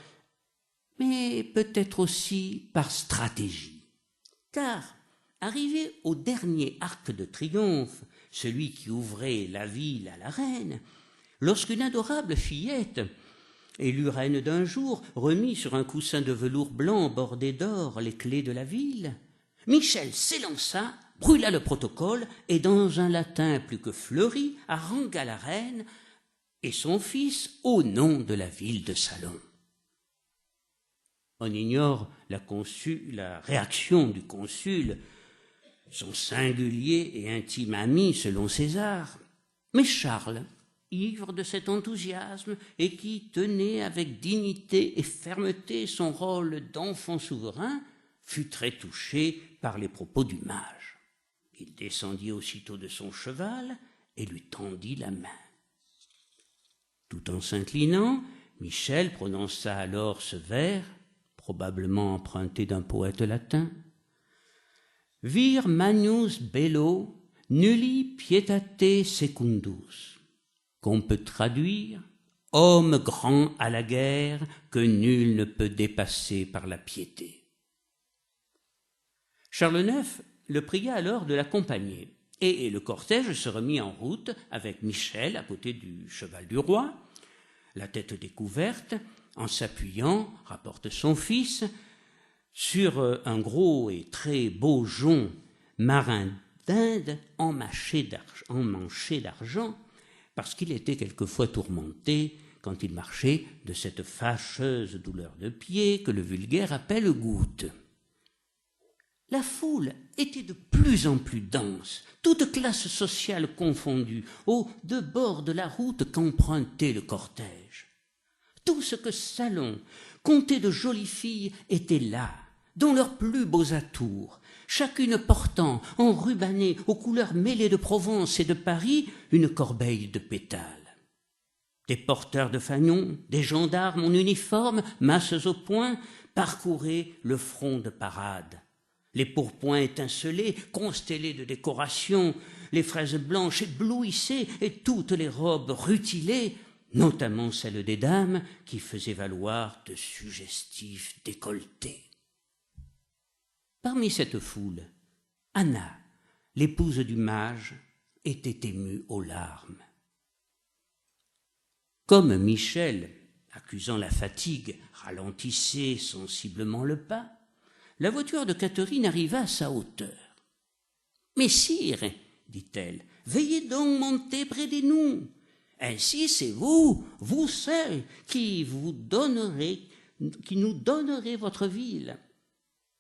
mais peut-être aussi par stratégie, car, arrivé au dernier arc de triomphe, celui qui ouvrait la ville à la reine, lorsqu'une adorable fillette, élue reine d'un jour, remit sur un coussin de velours blanc bordé d'or les clés de la ville, Michel s'élança, brûla le protocole et, dans un latin plus que fleuri, harangua la reine et son fils au nom de la ville de Salon. On ignore la réaction du consul, son singulier et intime ami selon César, mais Charles, ivre de cet enthousiasme et qui tenait avec dignité et fermeté son rôle d'enfant souverain, fut très touché par les propos du mage. Il descendit aussitôt de son cheval et lui tendit la main. Tout en s'inclinant, Michel prononça alors ce vers, probablement emprunté d'un poète latin. « Vir magnus bello, nulli pietate secundus », qu'on peut traduire « homme grand à la guerre que nul ne peut dépasser par la piété ». Charles IX le pria alors de l'accompagner, et le cortège se remit en route avec Michel à côté du cheval du roi, la tête découverte, en s'appuyant, rapporte son fils, sur un gros et très beau jonc marin d'Inde emmanché d'argent, parce qu'il était quelquefois tourmenté quand il marchait de cette fâcheuse douleur de pied que le vulgaire appelle goutte. La foule était de plus en plus dense, toute classe sociale confondue, aux deux bords de la route qu'empruntait le cortège. Tout ce que Salon comptait de jolies filles était là, dont leurs plus beaux atours, chacune portant, enrubannée aux couleurs mêlées de Provence et de Paris, une corbeille de pétales. Des porteurs de fanions, des gendarmes en uniforme, masses au poing, parcouraient le front de parade. Les pourpoints étincelaient, constellés de décorations, les fraises blanches éblouissaient et toutes les robes rutilées, notamment celles des dames qui faisaient valoir de suggestifs décolletés. Parmi cette foule, Anna, l'épouse du mage, était émue aux larmes. Comme Michel, accusant la fatigue, ralentissait sensiblement le pas, la voiture de Catherine arriva à sa hauteur. « Messire, dit-elle, veillez donc monter près de nous. Ainsi c'est vous seul, qui nous donnerez votre ville.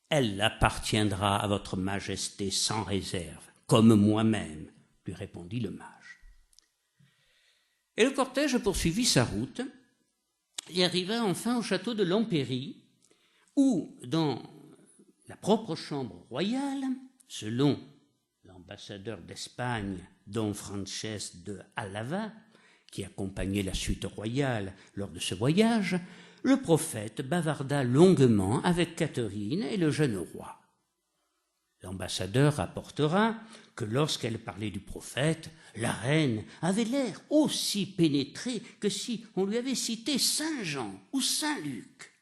Elle appartiendra à votre majesté sans réserve, comme moi-même, lui répondit le mage. Et le cortège poursuivit sa route et arriva enfin au château de Lampéry, où, dans la propre chambre royale, selon l'ambassadeur d'Espagne, Don Frances de Alava, qui accompagnait la suite royale lors de ce voyage, le prophète bavarda longuement avec Catherine et le jeune roi. L'ambassadeur rapportera que lorsqu'elle parlait du prophète, la reine avait l'air aussi pénétrée que si on lui avait cité Saint Jean ou Saint Luc.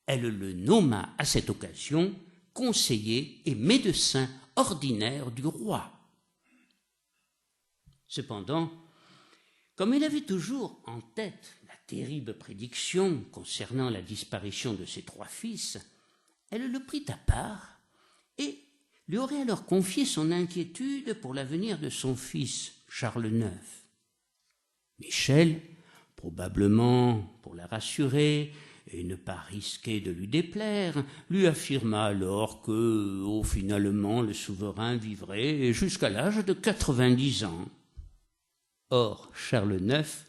Elle le nomma à cette occasion conseiller et médecin ordinaire du roi. Cependant, comme elle avait toujours en tête la terrible prédiction concernant la disparition de ses 3 fils, elle le prit à part et lui aurait alors confié son inquiétude pour l'avenir de son fils, Charles IX. Michel, probablement pour la rassurer et ne pas risquer de lui déplaire, lui affirma alors que, finalement, le souverain vivrait jusqu'à l'âge de 90 ans. Or, Charles IX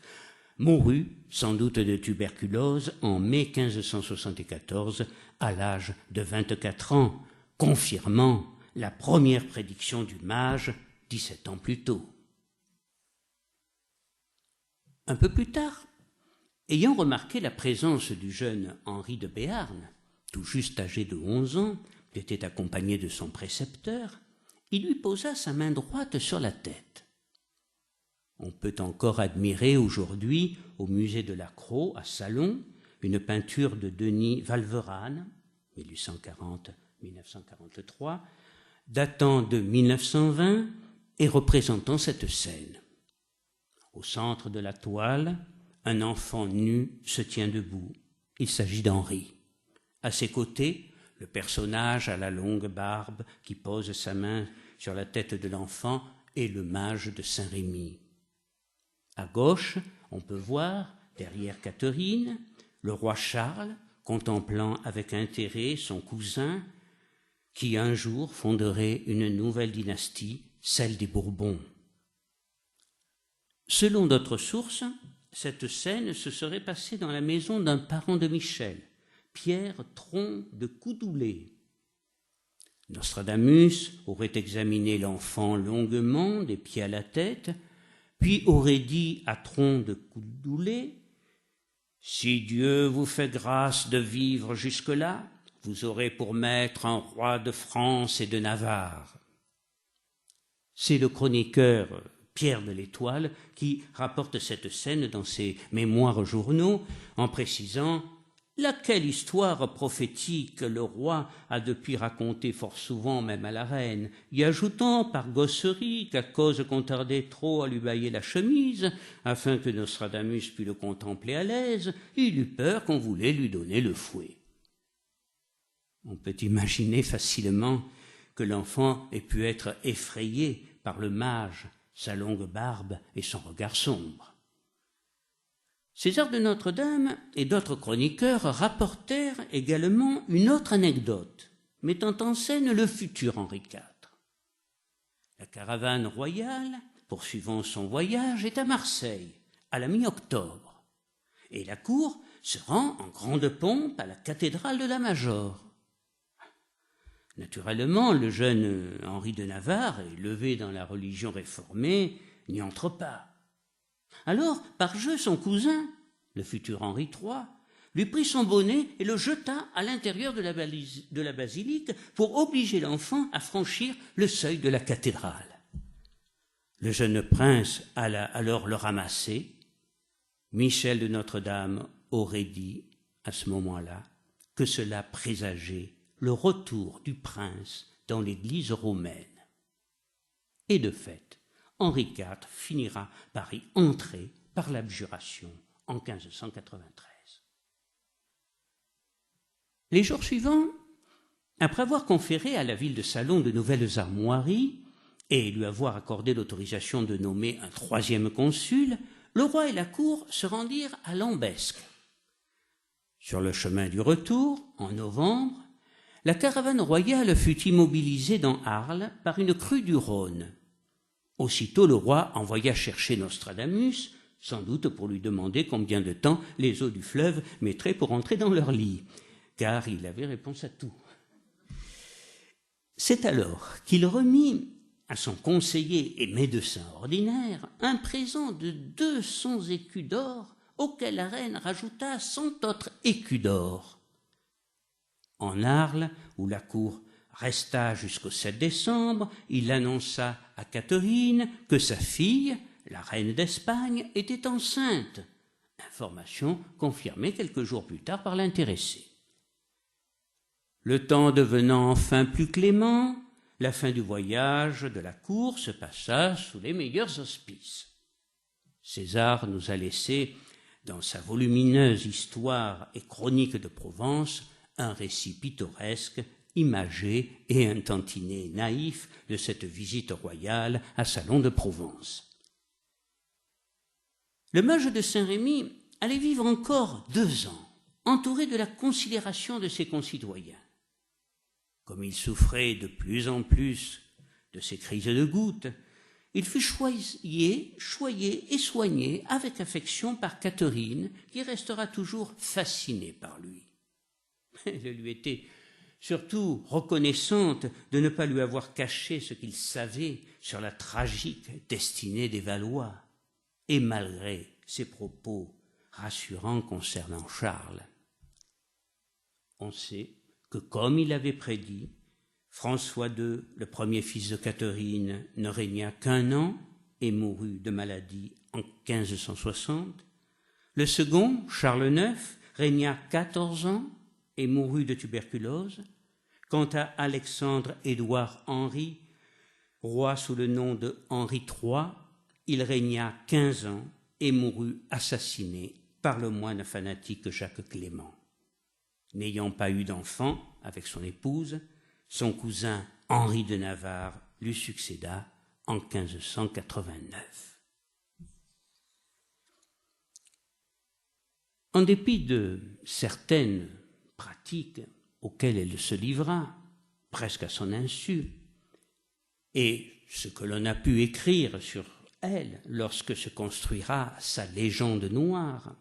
mourut, sans doute de tuberculose, en mai 1574, à l'âge de 24 ans, confirmant la première prédiction du mage 17 ans plus tôt. Un peu plus tard, ayant remarqué la présence du jeune Henri de Béarn, tout juste âgé de 11 ans, qui était accompagné de son précepteur, il lui posa sa main droite sur la tête. On peut encore admirer aujourd'hui, au musée de la Crau, à Salon, une peinture de Denis Valverane, 1840-1943, datant de 1920 et représentant cette scène. Au centre de la toile, un enfant nu se tient debout. Il s'agit d'Henri. À ses côtés, le personnage à la longue barbe qui pose sa main sur la tête de l'enfant est le mage de Saint-Rémy. À gauche, on peut voir, derrière Catherine, le roi Charles contemplant avec intérêt son cousin qui un jour fonderait une nouvelle dynastie, celle des Bourbons. Selon d'autres sources, cette scène se serait passée dans la maison d'un parent de Michel, Pierre Tron de Coudoulet. Nostradamus aurait examiné l'enfant longuement, des pieds à la tête, puis aurait dit à Tron de Coudoulet « Si Dieu vous fait grâce de vivre jusque-là, vous aurez pour maître un roi de France et de Navarre. » C'est le chroniqueur Pierre de l'Étoile qui rapporte cette scène dans ses mémoires journaux en précisant « Laquelle histoire prophétique le roi a depuis raconté fort souvent même à la reine, y ajoutant par gosserie qu'à cause qu'on tardait trop à lui bailler la chemise, afin que Nostradamus pût le contempler à l'aise, il eut peur qu'on voulait lui donner le fouet. » On peut imaginer facilement que l'enfant ait pu être effrayé par le mage, sa longue barbe et son regard sombre. César de Notre-Dame et d'autres chroniqueurs rapportèrent également une autre anecdote, mettant en scène le futur Henri IV. La caravane royale, poursuivant son voyage, est à Marseille, à la mi-octobre, et la cour se rend en grande pompe à la cathédrale de la Major. Naturellement, le jeune Henri de Navarre, élevé dans la religion réformée, n'y entre pas. Alors, par jeu, son cousin, le futur Henri III, lui prit son bonnet et le jeta à l'intérieur de la basilique pour obliger l'enfant à franchir le seuil de la cathédrale. Le jeune prince alla alors le ramasser. Michel de Notre-Dame aurait dit, à ce moment-là, que cela présageait le retour du prince dans l'Église romaine. Et de fait, Henri IV finira par y entrer par l'abjuration en 1593. Les jours suivants, après avoir conféré à la ville de Salon de nouvelles armoiries et lui avoir accordé l'autorisation de nommer un troisième consul, le roi et la cour se rendirent à Lambesc. Sur le chemin du retour, en novembre, la caravane royale fut immobilisée dans Arles par une crue du Rhône. Aussitôt, le roi envoya chercher Nostradamus, sans doute pour lui demander combien de temps les eaux du fleuve mettraient pour entrer dans leur lit, car il avait réponse à tout. C'est alors qu'il remit à son conseiller et médecin ordinaire un présent de 200 écus d'or, auquel la reine rajouta 100 autres écus d'or. En Arles, où la cour resta jusqu'au 7 décembre, il annonça à Catherine que sa fille, la reine d'Espagne, était enceinte, information confirmée quelques jours plus tard par l'intéressé. Le temps devenant enfin plus clément, la fin du voyage de la cour se passa sous les meilleurs auspices. César nous a laissé, dans sa volumineuse histoire et chronique de Provence, un récit pittoresque, imagé et un tantinet naïf de cette visite royale à Salon de Provence. Le mage de Saint-Rémy allait vivre encore 2 ans, entouré de la considération de ses concitoyens. Comme il souffrait de plus en plus de ces crises de goutte, il fut choyé et soigné avec affection par Catherine, qui restera toujours fascinée par lui. Elle lui était surtout reconnaissante de ne pas lui avoir caché ce qu'il savait sur la tragique destinée des Valois, et malgré ses propos rassurants concernant Charles. On sait que, comme il avait prédit, François II, le premier fils de Catherine, ne régna qu'1 an et mourut de maladie en 1560. Le second, Charles IX, régna 14 ans et mourut de tuberculose. Quant à Alexandre-Édouard Henri, roi sous le nom de Henri III, il régna 15 ans et mourut assassiné par le moine fanatique Jacques Clément. N'ayant pas eu d'enfant avec son épouse, son cousin Henri de Navarre lui succéda en 1589. En dépit de certaines pratiques auxquelles elle se livra, presque à son insu, et ce que l'on a pu écrire sur elle lorsque se construira sa légende noire,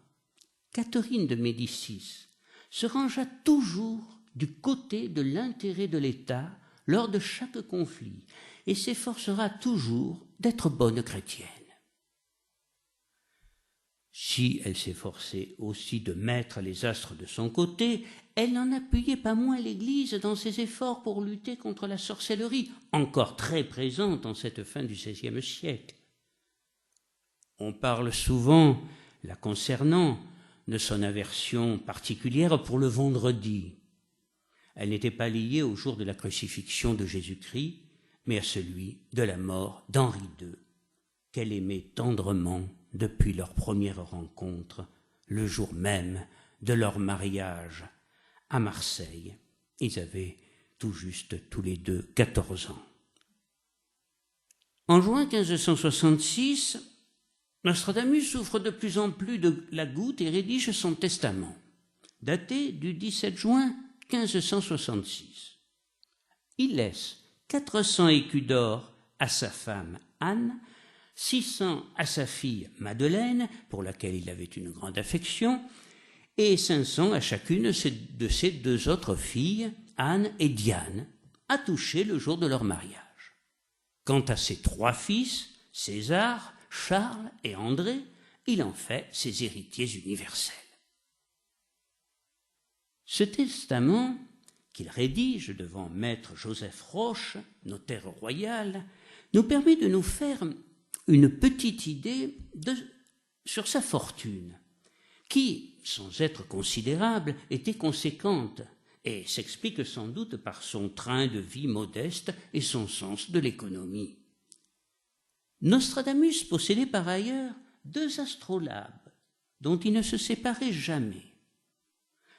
Catherine de Médicis se rangea toujours du côté de l'intérêt de l'État lors de chaque conflit et s'efforcera toujours d'être bonne chrétienne. Si elle s'efforçait aussi de mettre les astres de son côté, elle n'en appuyait pas moins l'Église dans ses efforts pour lutter contre la sorcellerie, encore très présente en cette fin du XVIe siècle. On parle souvent, la concernant, de son aversion particulière pour le vendredi. Elle n'était pas liée au jour de la crucifixion de Jésus-Christ, mais à celui de la mort d'Henri II, qu'elle aimait tendrement depuis leur première rencontre, le jour même de leur mariage à Marseille. Ils avaient tout juste tous les deux 14 ans. En juin 1566, Nostradamus souffre de plus en plus de la goutte et rédige son testament, daté du 17 juin 1566. il laisse 400 écus d'or à sa femme Anne, 600 à sa fille Madeleine, pour laquelle il avait une grande affection, et 500 à chacune de ses 2 autres filles, Anne et Diane, à toucher le jour de leur mariage. Quant à ses 3 fils, César, Charles et André, il en fait ses héritiers universels. Ce testament, qu'il rédige devant maître Joseph Roche, notaire royal, nous permet de nous faire une petite idée sur sa fortune, qui, sans être considérable, était conséquente et s'explique sans doute par son train de vie modeste et son sens de l'économie. Nostradamus possédait par ailleurs 2 astrolabes dont il ne se séparait jamais.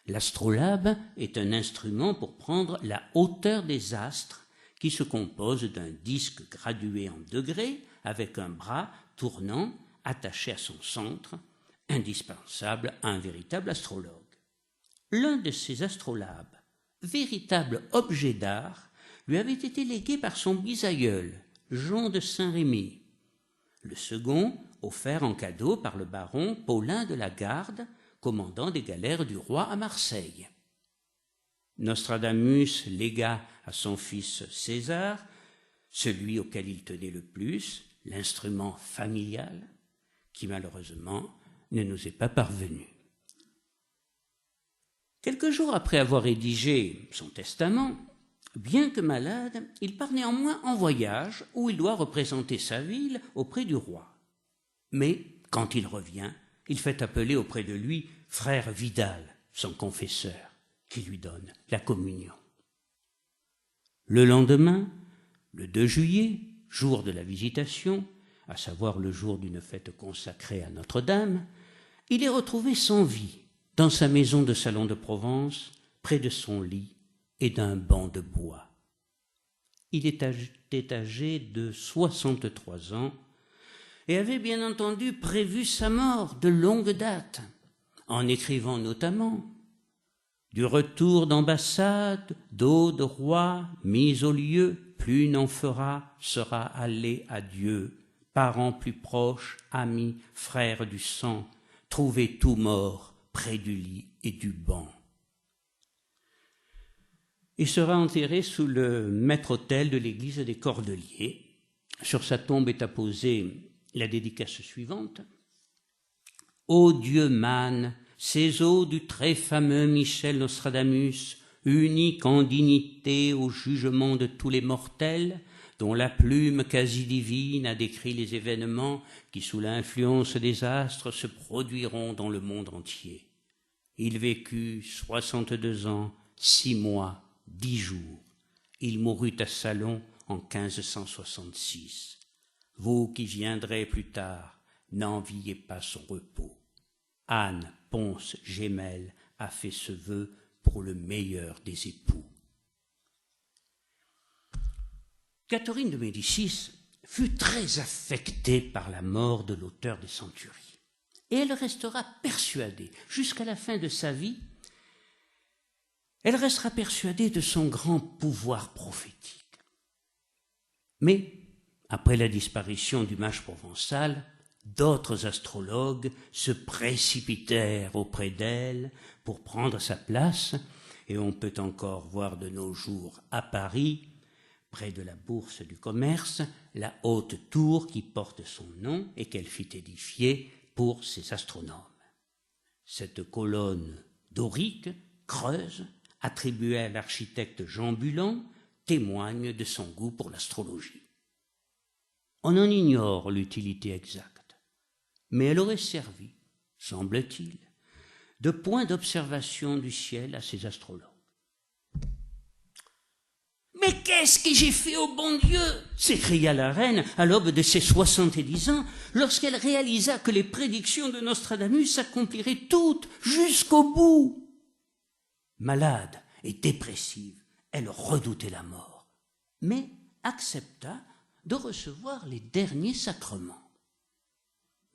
L'astrolabe est un instrument pour prendre la hauteur des astres qui se compose d'un disque gradué en degrés avec un bras tournant attaché à son centre, indispensable à un véritable astrologue. L'un de ces astrolabes, véritable objet d'art, lui avait été légué par son bisaïeul, Jean de Saint-Rémy. Le second, offert en cadeau par le baron Paulin de la Garde, commandant des galères du roi à Marseille. Nostradamus légua à son fils César, celui auquel il tenait le plus, l'instrument familial, qui malheureusement ne nous est pas parvenu. Quelques jours après avoir rédigé son testament, bien que malade, il part néanmoins en voyage où il doit représenter sa ville auprès du roi. Mais quand il revient, il fait appeler auprès de lui frère Vidal, son confesseur, qui lui donne la communion. Le lendemain, le 2 juillet, jour de la visitation, à savoir le jour d'une fête consacrée à Notre-Dame, il est retrouvé sans vie dans sa maison de salon de Provence, près de son lit et d'un banc de bois. Il était âgé de 63 ans et avait bien entendu prévu sa mort de longue date, en écrivant notamment « Du retour d'ambassade, d'eau de roi, mise au lieu, plus n'en fera, sera allé à Dieu, parents plus proches, amis, frères du sang, trouvez tout mort près du lit et du banc. » Il sera enterré sous le maître-autel de l'église des Cordeliers. Sur sa tombe est apposée la dédicace suivante. « Ô Dieu mâne, ces eaux du très fameux Michel Nostradamus, unique en dignité au jugement de tous les mortels, dont la plume quasi divine a décrit les événements qui, sous l'influence des astres, se produiront dans le monde entier. Il vécut 62 ans, 6 mois, 10 jours. Il mourut à Salon en 1566. Vous qui viendrez plus tard, n'enviez pas son repos. Anne Ponce Gemelle a fait ce vœu pour le meilleur des époux. Catherine de Médicis fut très affectée par la mort de l'auteur des Centuries, et elle restera persuadée, jusqu'à la fin de sa vie, elle restera persuadée de son grand pouvoir prophétique. Mais, après la disparition du mage provençal, d'autres astrologues se précipitèrent auprès d'elle pour prendre sa place, et on peut encore voir de nos jours à Paris, près de la Bourse du Commerce, la haute tour qui porte son nom et qu'elle fit édifier pour ses astronomes. Cette colonne dorique, creuse, attribuée à l'architecte Jean Bulan, témoigne de son goût pour l'astrologie. On en ignore l'utilité exacte, mais elle aurait servi, semble-t-il, de point d'observation du ciel à ses astrologues. « Mais qu'est-ce que j'ai fait au bon Dieu ?» s'écria la reine à l'aube de ses 70 ans, lorsqu'elle réalisa que les prédictions de Nostradamus s'accompliraient toutes jusqu'au bout. Malade et dépressive, elle redoutait la mort, mais accepta de recevoir les derniers sacrements.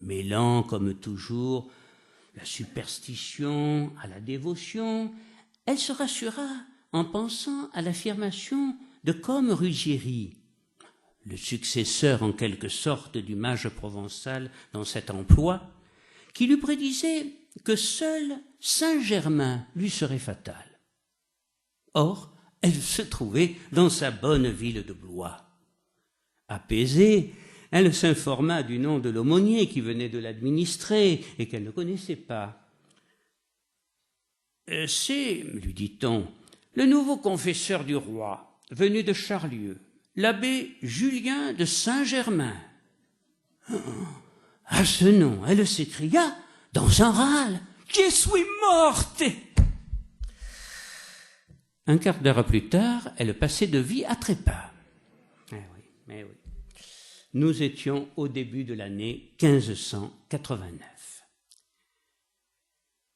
Mêlant, comme toujours, la superstition à la dévotion, elle se rassura en pensant à l'affirmation de Commes-Ruggieri, le successeur en quelque sorte du mage provençal dans cet emploi, qui lui prédisait que seul Saint-Germain lui serait fatal. Or, elle se trouvait dans sa bonne ville de Blois. Apaisée, elle s'informa du nom de l'aumônier qui venait de l'administrer et qu'elle ne connaissait pas. « C'est, lui dit-on, le nouveau confesseur du roi, venu de Charlieu, l'abbé Julien de Saint-Germain. » À ce nom, elle s'écria dans un râle « Je suis morte !» Un quart d'heure plus tard, elle passait de vie à trépas. Eh oui. Nous étions au début de l'année 1589.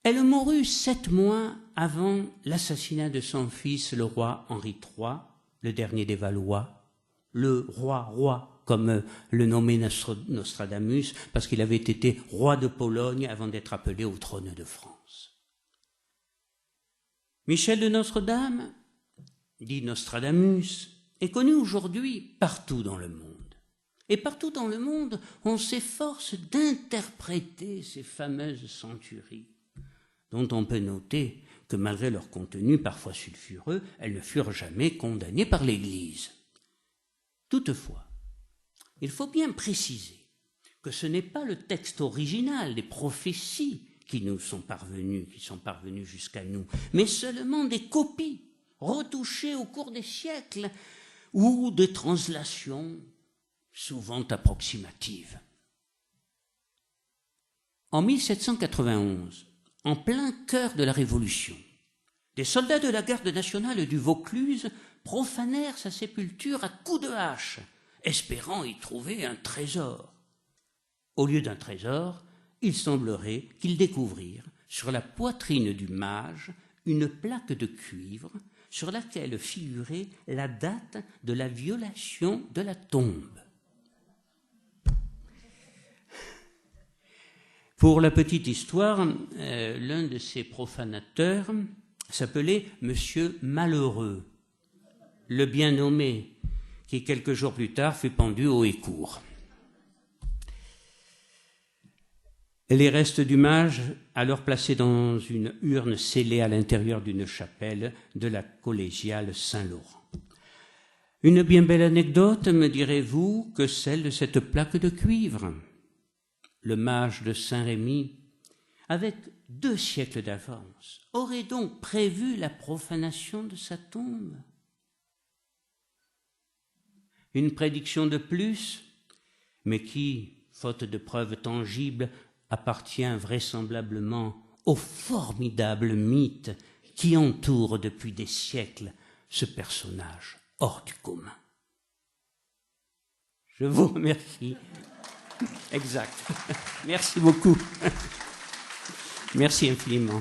Elle mourut 7 mois avant l'assassinat de son fils, le roi Henri III, le dernier des Valois, le roi, comme le nommait Nostradamus, parce qu'il avait été roi de Pologne avant d'être appelé au trône de France. Michel de Notre-Dame, dit Nostradamus, est connu aujourd'hui partout dans le monde. Et partout dans le monde, on s'efforce d'interpréter ces fameuses centuries, dont on peut noter que malgré leur contenu parfois sulfureux, elles ne furent jamais condamnées par l'Église. Toutefois, il faut bien préciser que ce n'est pas le texte original des prophéties qui sont parvenues jusqu'à nous, mais seulement des copies retouchées au cours des siècles ou des translations souvent approximatives. En 1791, en plein cœur de la Révolution, des soldats de la garde nationale du Vaucluse profanèrent sa sépulture à coups de hache, espérant y trouver un trésor. Au lieu d'un trésor, il semblerait qu'ils découvrirent sur la poitrine du mage une plaque de cuivre sur laquelle figurait la date de la violation de la tombe. Pour la petite histoire, l'un de ces profanateurs s'appelait Monsieur Malheureux, le bien nommé, qui quelques jours plus tard fut pendu haut et court. Les restes du mage, alors placés dans une urne scellée à l'intérieur d'une chapelle de la collégiale Saint-Laurent. Une bien belle anecdote, me direz-vous, que celle de cette plaque de cuivre. Le mage de Saint-Rémy, avec 2 siècles d'avance, aurait donc prévu la profanation de sa tombe. Une prédiction de plus, mais qui, faute de preuves tangibles, appartient vraisemblablement au formidable mythe qui entoure depuis des siècles ce personnage hors du commun. Je vous remercie. Exact. Merci beaucoup. Merci infiniment.